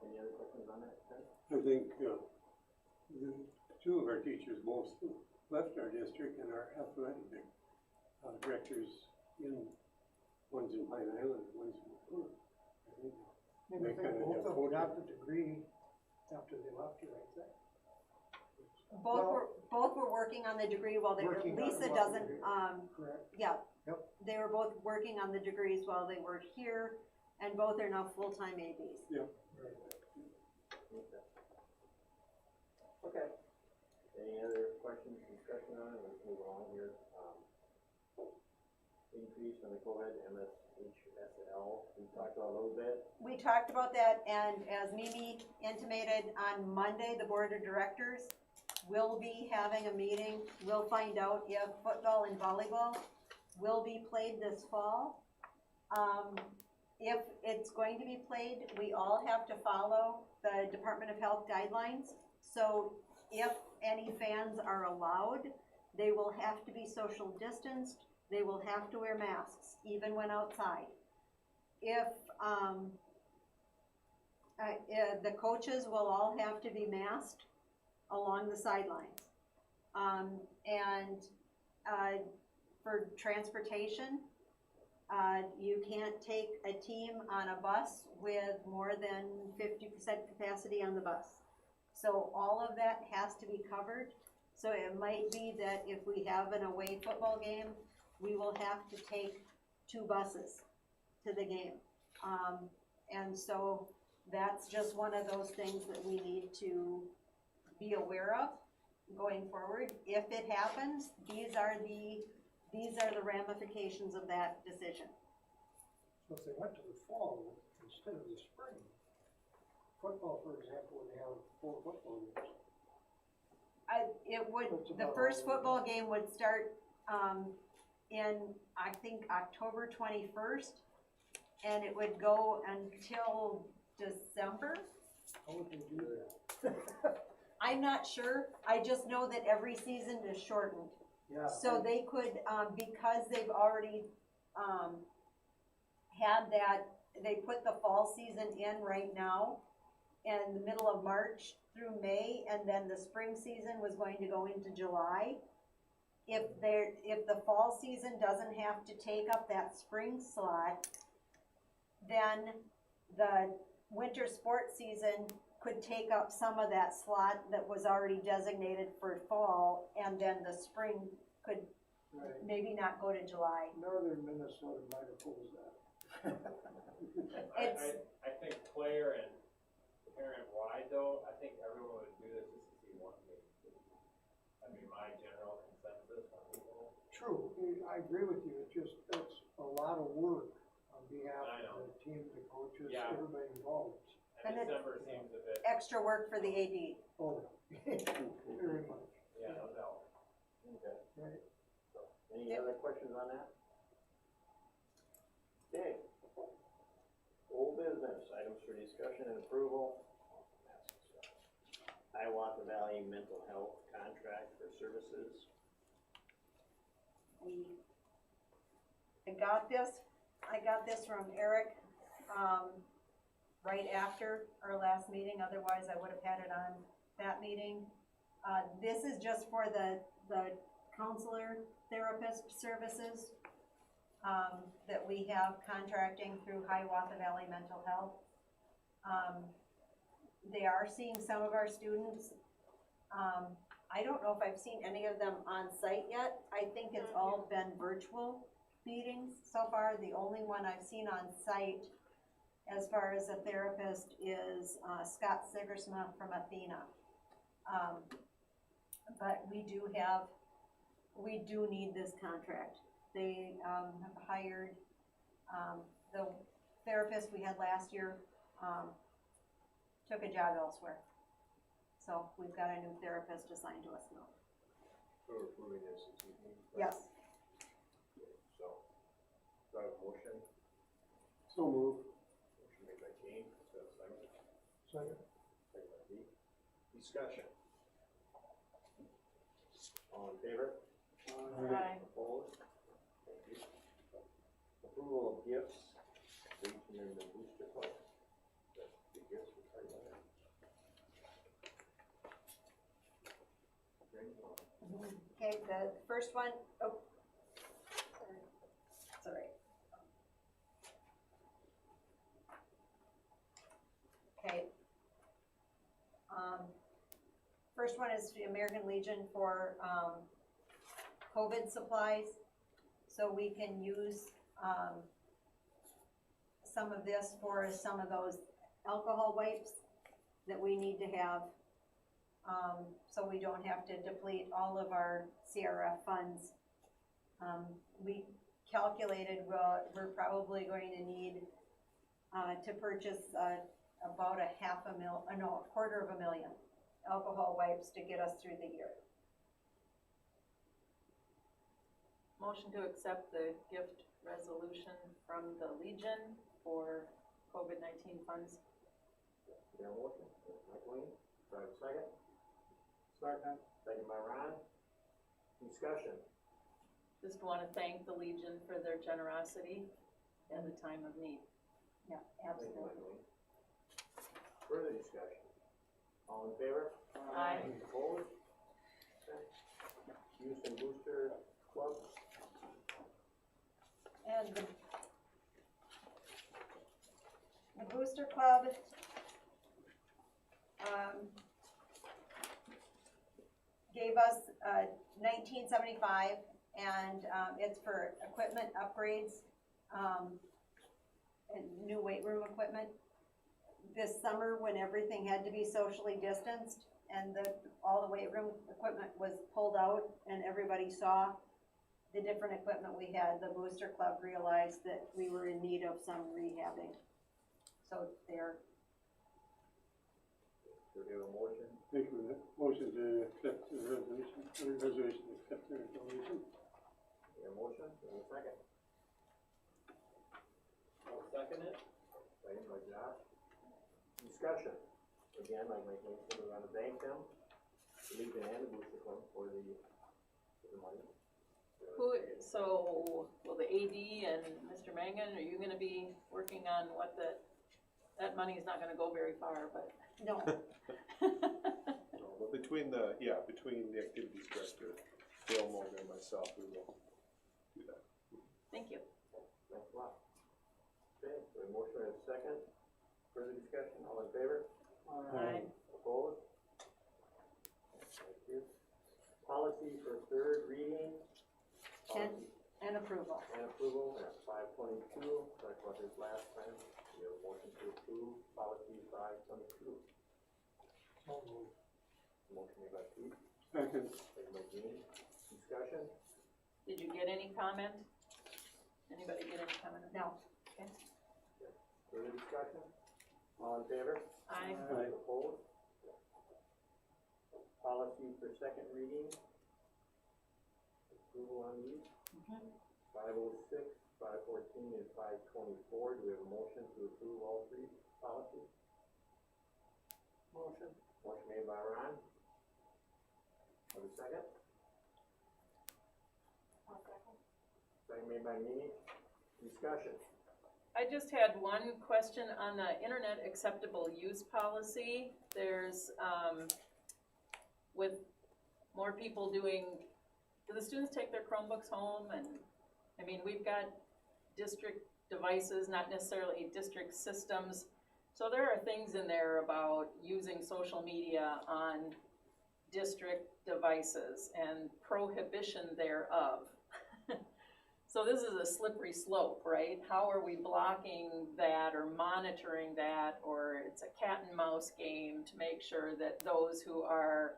Any other questions on that, Ken? I think, the two of our teachers both left our district and our athletic directors one's in Pine Island and one's in Vancouver. I think And I think both of them got the degree after they left here, I think. Both were working on the degree while they were, Working on Lisa what doesn't, degree? Correct. yeah. Yep. They were both working on the degrees while they were here, and both are now full-time ADs. Yep. Okay. Any other questions, discussion on it? Let's move on here. Increase on the co-ed MSHSL, we talked about a little bit. We talked about that, and as Mimi intimated, on Monday, the board of directors will be having a meeting. We'll find out if football and volleyball will be played this fall. If it's going to be played, we all have to follow the Department of Health guidelines. So if any fans are allowed, they will have to be social distanced. They will have to wear masks, even when outside. If, the coaches will all have to be masked along the sidelines. For transportation, you can't take a team on a bus with more than 50% capacity on the bus. So all of that has to be covered. So it might be that if we have an away football game, we will have to take 2 buses to the game. And so that's just one of those things that we need to be aware of going forward. If it happens, these are the ramifications of that decision. So if they went to the fall instead of the spring, football, for example, would have 4 football games. The first football game would start, in, I think, October 21st, and it would go until December. How would they do that? I'm not sure. I just know that every season is shortened. Yeah. So they could, because they've already, had that, they put the fall season in right now, in the middle of March through May, and then the spring season was going to go into July. If the fall season doesn't have to take up that spring slot, then the winter sports season could take up some of that slot that was already designated for fall, and then the spring could Right. maybe not go to July. Northern Minnesota might oppose that. I think player and parent wide though, I think everyone would do this just to see one game. I mean, my general consensus on people. True, I agree with you, it's just, that's a lot of work on behalf I know. of the team, the coaches, Yeah. everybody involved. And And it's- December seems a bit, Extra work for the AD. Oh, very much, yeah, no doubt. Okay. right? Any other questions on that? Okay. Old business, items for discussion and approval. Hiawatha Valley Mental Health Contract for Services. I got this from Eric, right after our last meeting, otherwise I would have had it on that meeting. This is just for the counselor therapist services, that we have contracting through Hiawatha Valley Mental Health. They are seeing some of our students. I don't know if I've seen any of them on site yet. I think it's all been virtual meetings so far. The only one I've seen on site as far as a therapist is Scott Sigersma from Athena. But we do need this contract. They have hired, the therapist we had last year took a job elsewhere. So we've got a new therapist assigned to us now. So we're approving this this evening? Yes. So, do I have a motion? So move. Motion made by Kane, is that a second? Second. Second by Pete. Discussion. All in favor? Aye. Opposed? Thank you. Approval of gifts, Legion and the Booster Club. The gifts we're talking about. Bring it on. Okay, the first one, oh, sorry. Okay. First one is the American Legion for, COVID supplies. So we can use, some of this for some of those alcohol wipes that we need to have. So we don't have to deplete all of our CRF funds. We calculated, we're probably going to need, to purchase, about a $250,000 alcohol wipes to get us through the year. Motion to accept the gift resolution from the Legion for COVID-19 funds. You have a motion? McLean, do I have a second? Second. Second by Ron. Discussion. Just want to thank the Legion for their generosity in the time of need. Yeah, Thank you, absolutely. McLean. Further discussion. All in favor? Aye. Opposed? Okay. Houston Booster Club. And the Booster Club, gave us, $19.75, and, it's for equipment upgrades, and new weight room equipment. This summer, when everything had to be socially distanced, and all the weight room equipment was pulled out, and everybody saw the different equipment we had, the Booster Club realized that we were in need of some rehabbing. So there, Do we have a motion? Make a motion to accept the resolution, to accept the resolution. We have a motion, do we have a second? I'll second it. Second by Josh. Discussion. Again, like McLean said, we want to thank them, the Legion and the Booster Club for the money. So will the AD and Mr. Mangan, are you gonna be working on what that money is not gonna go very far, but. no, No, but between the activities director, Dale Morgan, and myself, we will do that. Thank you. Thanks a lot. Okay. Okay, so a motion and a second. Further discussion, all in favor? Aye. Opposed? Thank you. Policy for third reading. Policy And approval. and approval at 522. Talked about this last time. We have a motion to approve policy 522. So moved. Motion made by Pete, Second. second by Jean. Discussion? Did you get any comment? Anybody get any comment? No. Further discussion? All in favor? Aye. Aye. Opposed? Policy for second reading. Approval on these. 506, 514, and 524. Do we have a motion to approve all three policies? Motion. Motion made by Ron. Have a second? Second made by Mimi. Discussion. I just had one question on the internet acceptable use policy. There's, with more people doing, do the students take their Chromebooks home? And, I mean, we've got district devices, not necessarily district systems. So there are things in there about using social media on district devices and prohibition thereof. So this is a slippery slope, right? How are we blocking that or monitoring that, or it's a cat and mouse game to make sure that those who are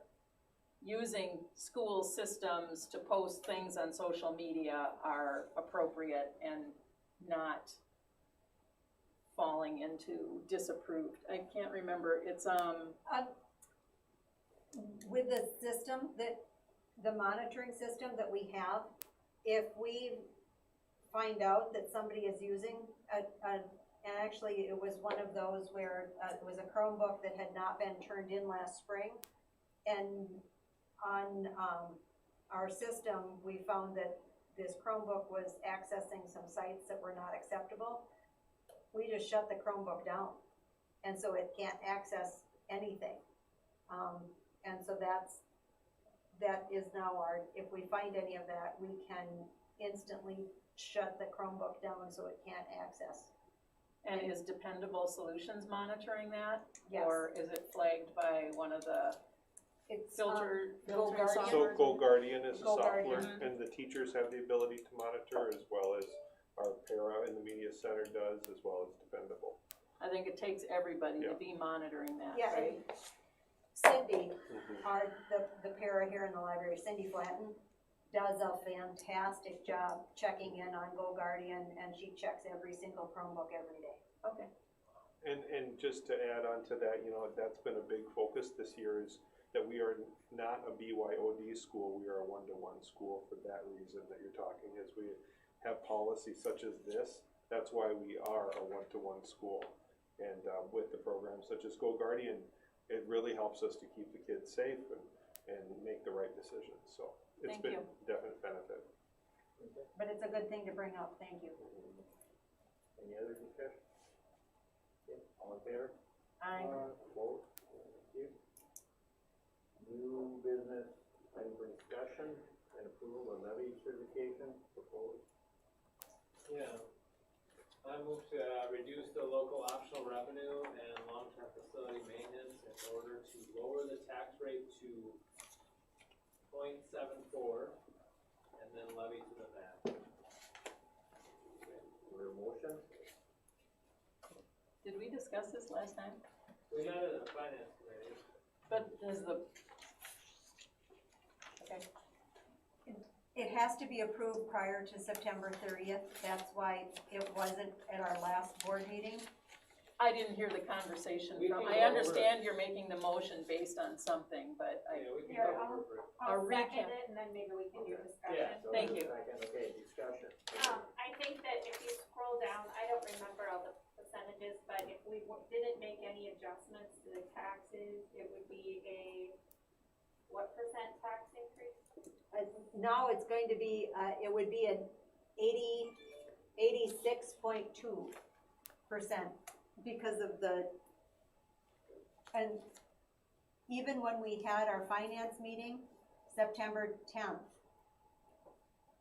using school systems to post things on social media are appropriate and not falling into disapproved. I can't remember, it's, With the system the monitoring system that we have, if we find out that somebody is using and actually it was one of those where it was a Chromebook that had not been turned in last spring, and on our system we found that this Chromebook was accessing some sites that were not acceptable. We just shut the Chromebook down, and so it can't access anything. And so that is now if we find any of that, we can instantly shut the Chromebook down so it can't access. and is Dependable Solutions monitoring that? Yes. Or is it flagged by one of the It's, filtering GoGuardian. software? So GoGuardian is a GoGuardian. software, and the teachers have the ability to monitor, as well as our para in the media center does, as well as Dependable. I think it takes everybody to Yeah. be monitoring that, Yeah, right? and Cindy, Mhm. the para here in the library, Cindy Flatton, does a fantastic job checking in on GoGuardian, and she checks every single Chromebook every day. Okay. And just to add on to that, that's been a big focus this year, is that we are not a BYOD school, we are a one-to-one school for that reason that you're talking, is we have policies such as this. That's why we are a one-to-one school. And with the programs such as GoGuardian, it really helps us to keep the kids safe and make the right decisions, so it's Thank been you. a definite benefit. But it's a good thing to bring up, thank you. Any other discussion? Okay, all in favor? Opposed? Thank you. New business, item for discussion and approval of levy certification proposed. Yeah. I move to reduce the local optional revenue and long-term facility maintenance in order to lower the tax rate to 0.74 and then levy to the MAP. Is there a motion? Did we discuss this last time? We got it in the finance committee. But does the, okay, It has to be approved prior to September 30th, that's why it wasn't at our last board meeting. I didn't hear the conversation We from, can I go over understand you're making the motion based on something, but Yeah, we can Here, go over it. I'll A second recap. it and then maybe we can do Okay. discussion. Yeah. So Thank there's a you. second. Okay, discussion. I think that if you scroll down, I don't remember all the percentages, but if we didn't make any adjustments to the taxes, it would be a, what percent tax increase? Now it's going to be, it would be an 86.2% because of and even when we had our finance meeting, September 10th,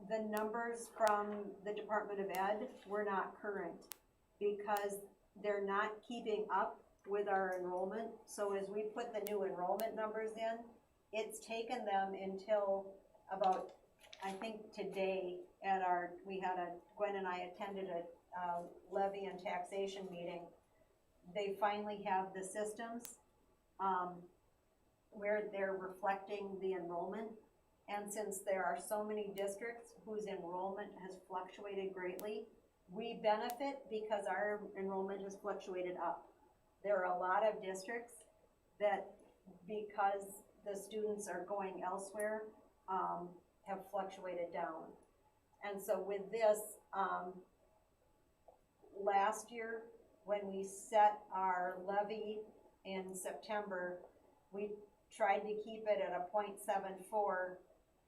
the numbers from the Department of Ed were not current. because they're not keeping up with our enrollment. So as we put the new enrollment numbers in, it's taken them until about, I think today at Gwen and I attended a levy and taxation meeting. They finally have the systems, where they're reflecting the enrollment. And since there are so many districts whose enrollment has fluctuated greatly, we benefit because our enrollment has fluctuated up. There are a lot of districts that, because the students are going elsewhere, have fluctuated down. And so with this, last year, when we set our levy in September, we tried to keep it at a 0.74,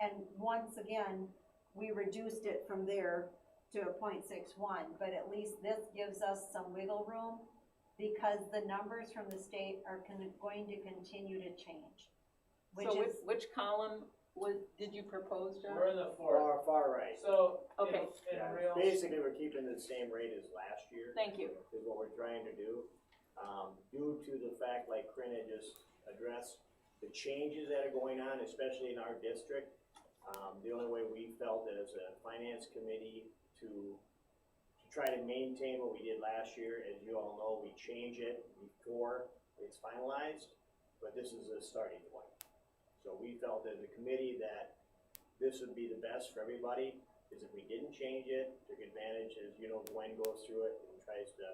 and once again, we reduced it from there to a 0.61, but at least this gives us some wiggle room, because the numbers from the state are going to continue to change. So which column did you propose, John? We're in the fourth. Far right. So, Okay. in Yeah, real. basically, we're keeping the same rate as last year. Thank you. Is what we're trying to do. Due to the fact, like Corinne had just addressed, the changes that are going on, especially in our district, the only way we felt as a finance committee to try to maintain what we did last year, as you all know, we change it before it's finalized, but this is a starting point. So we felt as a committee that this would be the best for everybody, is if we didn't change it, took advantage, as you know, Gwen goes through it and tries to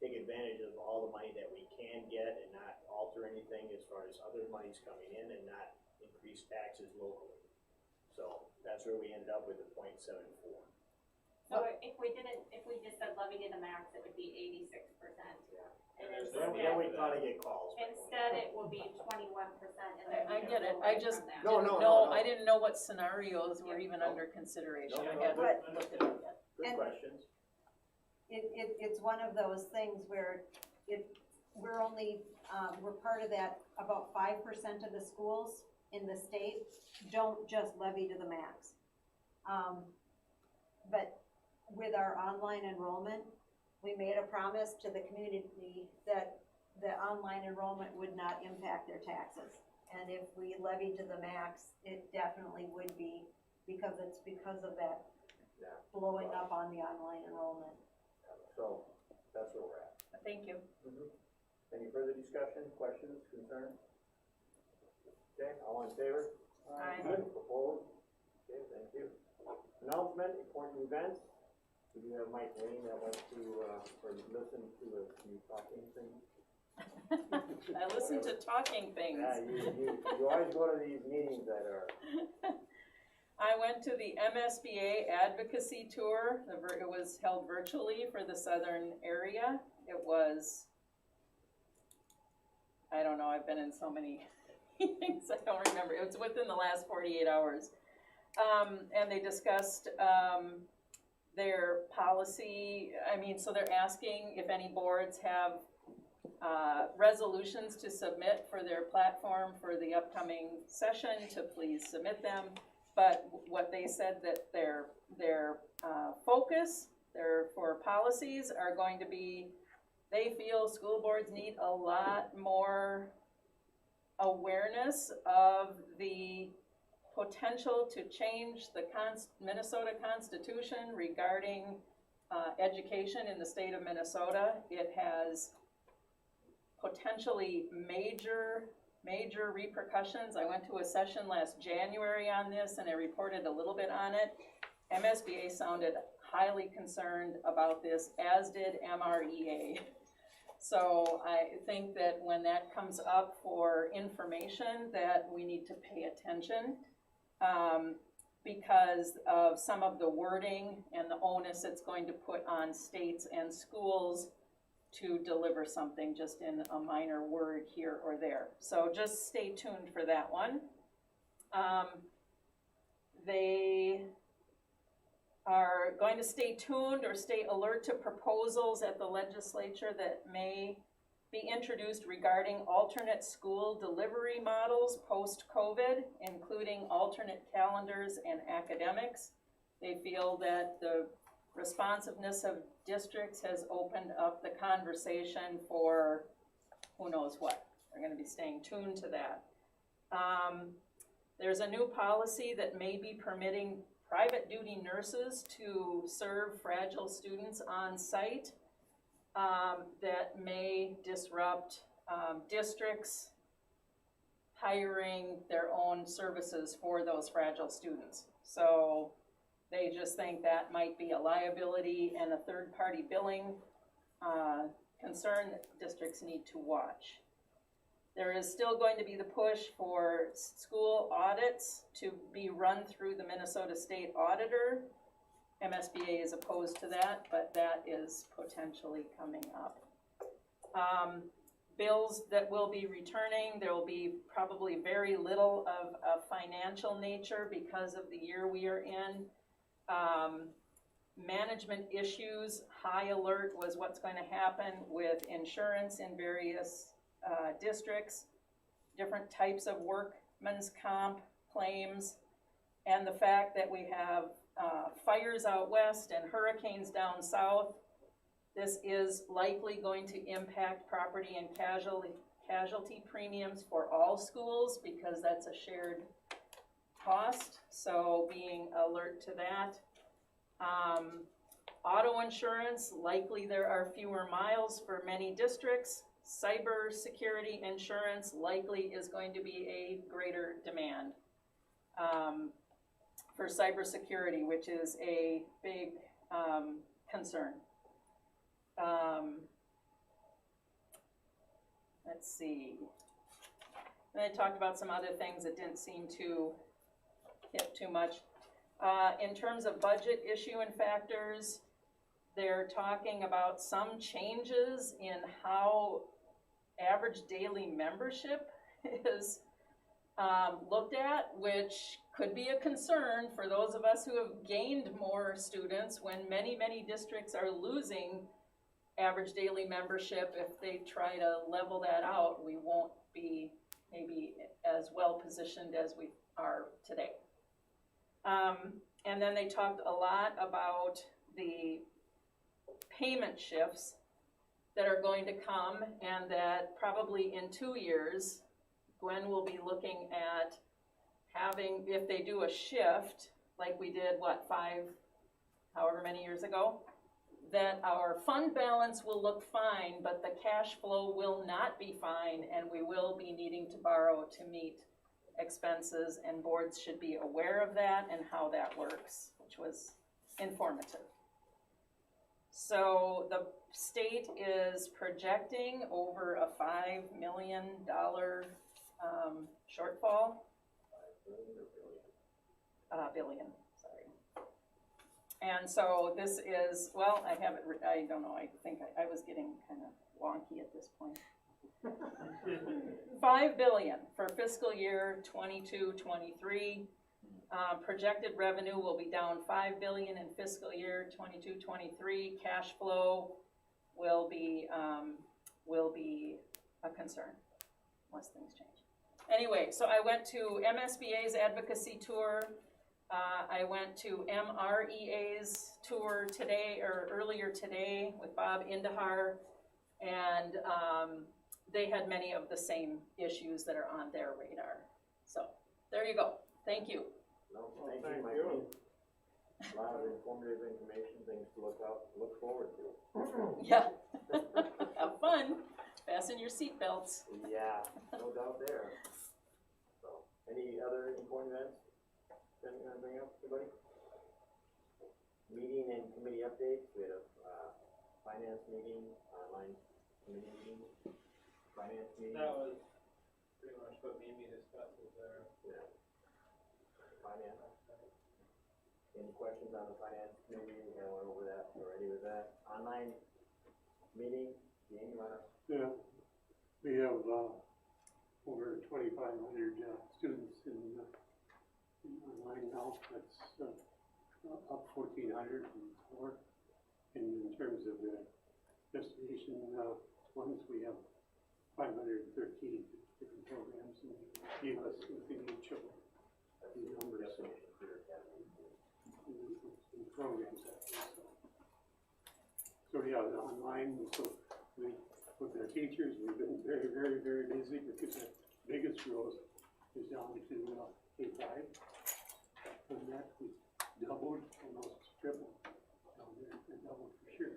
take advantage of all the money that we can get and not alter anything as far as other monies coming in and not increase taxes locally. So that's where we ended up with the 0.74. So if we just said levy to the max, it would be 86%. And Then we'd probably get calls. instead it will be 21%. And I get it, I just No, didn't no, know, no. I didn't know what scenarios were even under consideration. No, I no, hadn't good. looked at it yet. Good And- questions. It's one of those things where we're only, we're part of that, about 5% of the schools in the state don't just levy to the max. But with our online enrollment, we made a promise to the community that the online enrollment would not impact their taxes. And if we levied to the max, it definitely would be, because of that Yeah. blowing up on the online enrollment. So that's where we're at. Thank you. Any further discussion, questions, concerns? Okay, all in favor? Aye. Opposed? Okay, thank you. Announcement, important events. We do have Mike Lane that went to, or listened to a few talking things. I listen to talking things. Yeah, you always go to these meetings that are, I went to the MSBA advocacy tour. It was held virtually for the southern area. It was, I don't know, I've been in so many meetings, I don't remember. It was within the last 48 hours. And they discussed their policy. So they're asking if any boards have resolutions to submit for their platform for the upcoming session, to please submit them. But what they said that their focus, for policies are going to be, they feel school boards need a lot more awareness of the potential to change the Minnesota Constitution regarding education in the state of Minnesota. It has potentially major repercussions. I went to a session last January on this and I reported a little bit on it. MSBA sounded highly concerned about this, as did MREA. So I think that when that comes up for information, that we need to pay attention because of some of the wording and the onus it's going to put on states and schools to deliver something just in a minor word here or there. So just stay tuned for that one. They are going to stay tuned or stay alert to proposals at the legislature that may be introduced regarding alternate school delivery models post-COVID, including alternate calendars and academics. They feel that the responsiveness of districts has opened up the conversation for who knows what. We're gonna be staying tuned to that. There's a new policy that may be permitting private duty nurses to serve fragile students on site, that may disrupt, districts hiring their own services for those fragile students. So they just think that might be a liability and a third-party billing concern that districts need to watch. There is still going to be the push for school audits to be run through the Minnesota State Auditor. MSBA is opposed to that, but that is potentially coming up. Bills that will be returning, there will be probably very little of a financial nature because of the year we are in. Management issues, high alert was what's going to happen with insurance in various districts, different types of workman's comp claims, and the fact that we have fires out west and hurricanes down south. This is likely going to impact property and casualty premiums for all schools because that's a shared cost, so being alert to that. Auto insurance, likely there are fewer miles for many districts. Cyber security insurance likely is going to be a greater demand for cybersecurity, which is a big concern. Let's see. And I talked about some other things that didn't seem to hit too much. In terms of budget issue and factors, they're talking about some changes in how average daily membership is looked at, which could be a concern for those of us who have gained more students when many, many districts are losing average daily membership. If they try to level that out, we won't be maybe as well positioned as we are today. And then they talked a lot about the payment shifts that are going to come, and that probably in 2 years, Gwen will be looking at having, if they do a shift, like we did, however many years ago, that our fund balance will look fine, but the cash flow will not be fine, and we will be needing to borrow to meet expenses, and boards should be aware of that and how that works, which was informative. So the state is projecting over a $5 million shortfall. Billion, sorry. And so this is, well, I have it, I don't know, I think I was getting kind of wonky at this point. $5 billion for fiscal year 22-23. Projected revenue will be down $5 billion in fiscal year 22-23. Cash flow will be a concern unless things change. Anyway, so I went to MSBA's advocacy tour. I went to MREA's tour today, or earlier today, with Bob Indahar, and they had many of the same issues that are on their radar. So there you go. Thank you. No, thank you. A lot of informative information, things to look forward to. Yeah. Have fun. Fasten your seatbelts. Yeah, no doubt there. So, any other important events that you want to bring up, everybody? Meeting and committee updates. We had a finance meeting, online committee meeting, finance meeting. That was pretty much what Mimi discusses there. Yeah. Finance. Any questions on the finance committee? We kind of went over that already with that. Online meeting, Dean, you wanna? Yeah, we have over 2,500 students in online now. That's up 1,400 before. And in terms of the destination ones, we have 513 different programs, and gave us within each of the numbers. And programs. So yeah, the online, so we, with our teachers, we've been very, very, very busy because the biggest growth is down to K-5. And that we doubled, almost tripled down there, and doubled for sure.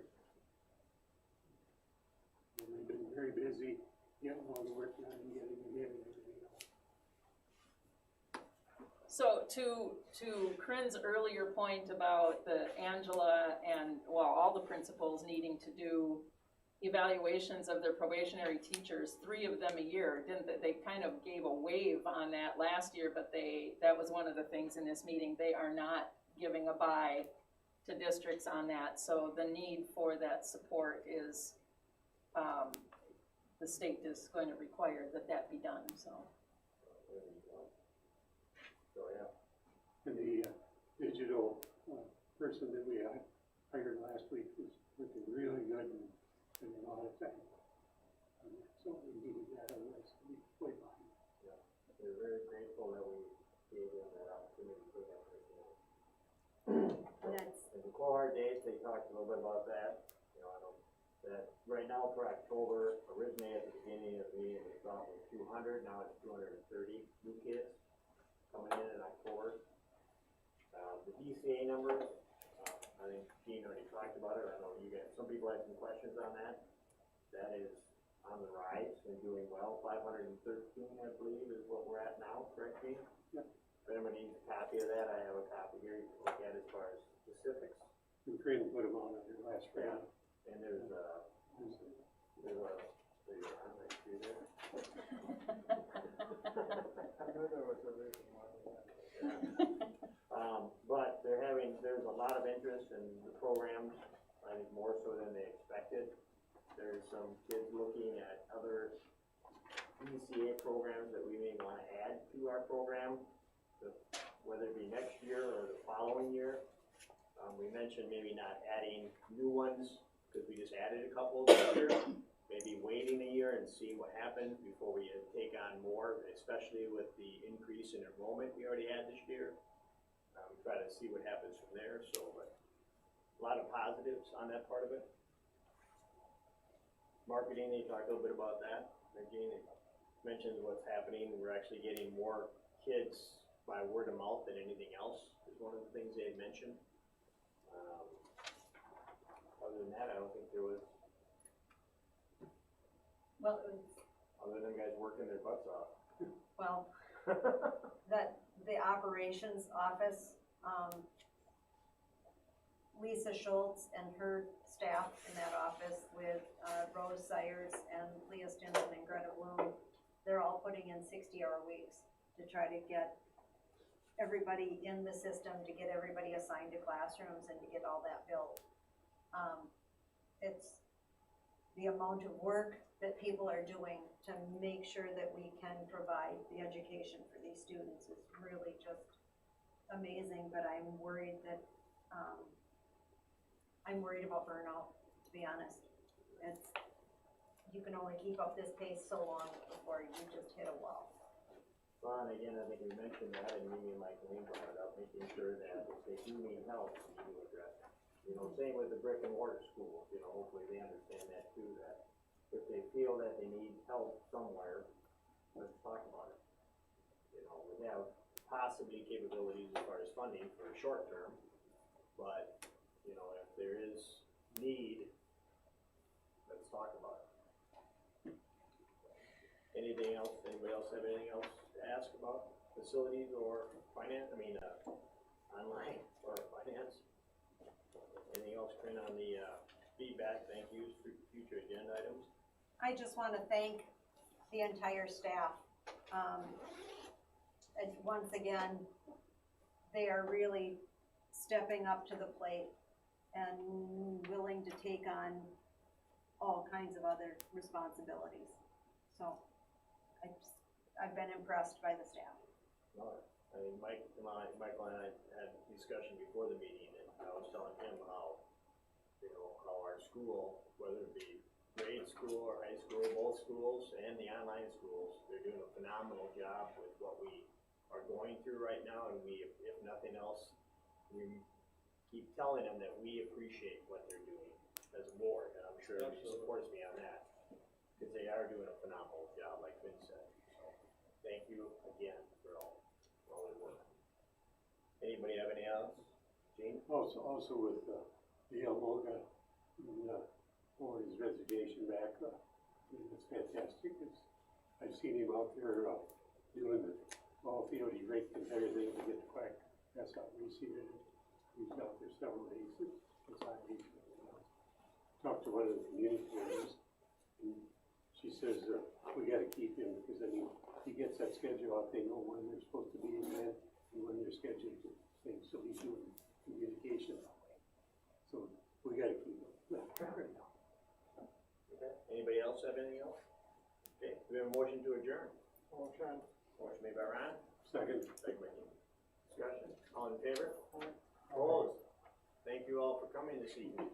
And we've been very busy getting all the work done and getting everything else. So to Corinne's earlier point about the Angela and, well, all the principals needing to do evaluations of their probationary teachers, 3 of them a year, didn't they kind of gave a wave on that last year, but that was one of the things in this meeting, they are not giving a buy to districts on that, so the need for that support is, the state is going to require that be done, so. So, yeah. And the digital person that we hired last week was working really good and spending a lot of time. So we needed that, otherwise we'd be way behind. Yeah, we're very grateful that we gave them that opportunity for that person. And that's, And the cohort dates, they talked a little bit about that, you know, I know that right now for October, originally at the beginning of the meeting, we thought it was 200, now it's 230 new kids coming in October. The DCA numbers, I think Dean already talked about it, I know you guys, some people had some questions on that. That is on the rise and doing well, 513, I believe, is what we're at now, correct, Dean? Yep. If anyone needs a copy of that, I have a copy here you can look at as far as specifics. And Corinne put them on their last Friday. And there's a, there you are, right through there. But there's a lot of interest in the programs, I think more so than they expected. There's some kids looking at other DCA programs that we may want to add to our program, whether it be next year or the following year. We mentioned maybe not adding new ones, because we just added a couple this year. Maybe waiting a year and see what happens before we take on more, especially with the increase in enrollment we already had this year. Try to see what happens from there, so, but a lot of positives on that part of it. Marketing, they talked a little bit about that. Again, it mentions what's happening. We're actually getting more kids by word of mouth than anything else, is one of the things they had mentioned. Other than that, I don't think there was, well, it was, other than guys working their butts off. well, the operations office, Lisa Schultz and her staff in that office with Rose Sayers and Leah Stinson and Greta Bloom, they're all putting in 60-hour weeks to try to get everybody in the system, to get everybody assigned to classrooms and to get all that built. It's the amount of work that people are doing to make sure that we can provide the education for these students is really just amazing, but I'm worried that, I'm worried about burnout, to be honest. You can only keep up this pace so long before you just hit a wall. Well, and again, I think we mentioned that, and me and Mike Lane brought it up, making sure that if they do need help, we do address it. You know, same with the brick and mortar schools, you know, hopefully they understand that too, that if they feel that they need help somewhere, let's talk about it. You know, we have possibly capabilities as far as funding for a short term, but, you know, if there is need, let's talk about it. Anything else, anybody else have anything else to ask about facilities or finance, online or finance? Anything else, Corinne, on the feedback, thank yous for future agenda items? I just want to thank the entire staff. And once again, they are really stepping up to the plate and willing to take on all kinds of other responsibilities. So I've been impressed by the staff. No, I mean, Michael and I had a discussion before the meeting, and I was telling him how, you know, how our school, whether it be grade school or high school, both schools and the online schools, they're doing a phenomenal job with what we are going through right now, and we, if nothing else, we keep telling them that we appreciate what they're doing. as a board, and I'm sure he supports me on that. Cause they are doing a phenomenal job, like Vince said, so, thank you again for all the work. Anybody have any else? Gene? Also with, Dale Moga, for his resignation back, it's fantastic. I've seen him out there, doing the ball field, he raked and everything to get the quack, that's how we see it. He's out there several days, it's hot, talked to one of the community members, and she says, we gotta keep him, because I mean, he gets that schedule out, they know when they're supposed to be in bed, and when they're scheduled to things, so he's doing communication that way. So, we gotta keep him. Okay, anybody else have anything else? Okay, we have a motion to adjourn. Motion made by Ron, Second. second by Jim. Discussion, all in favor? Opposed? Thank you all for coming this evening.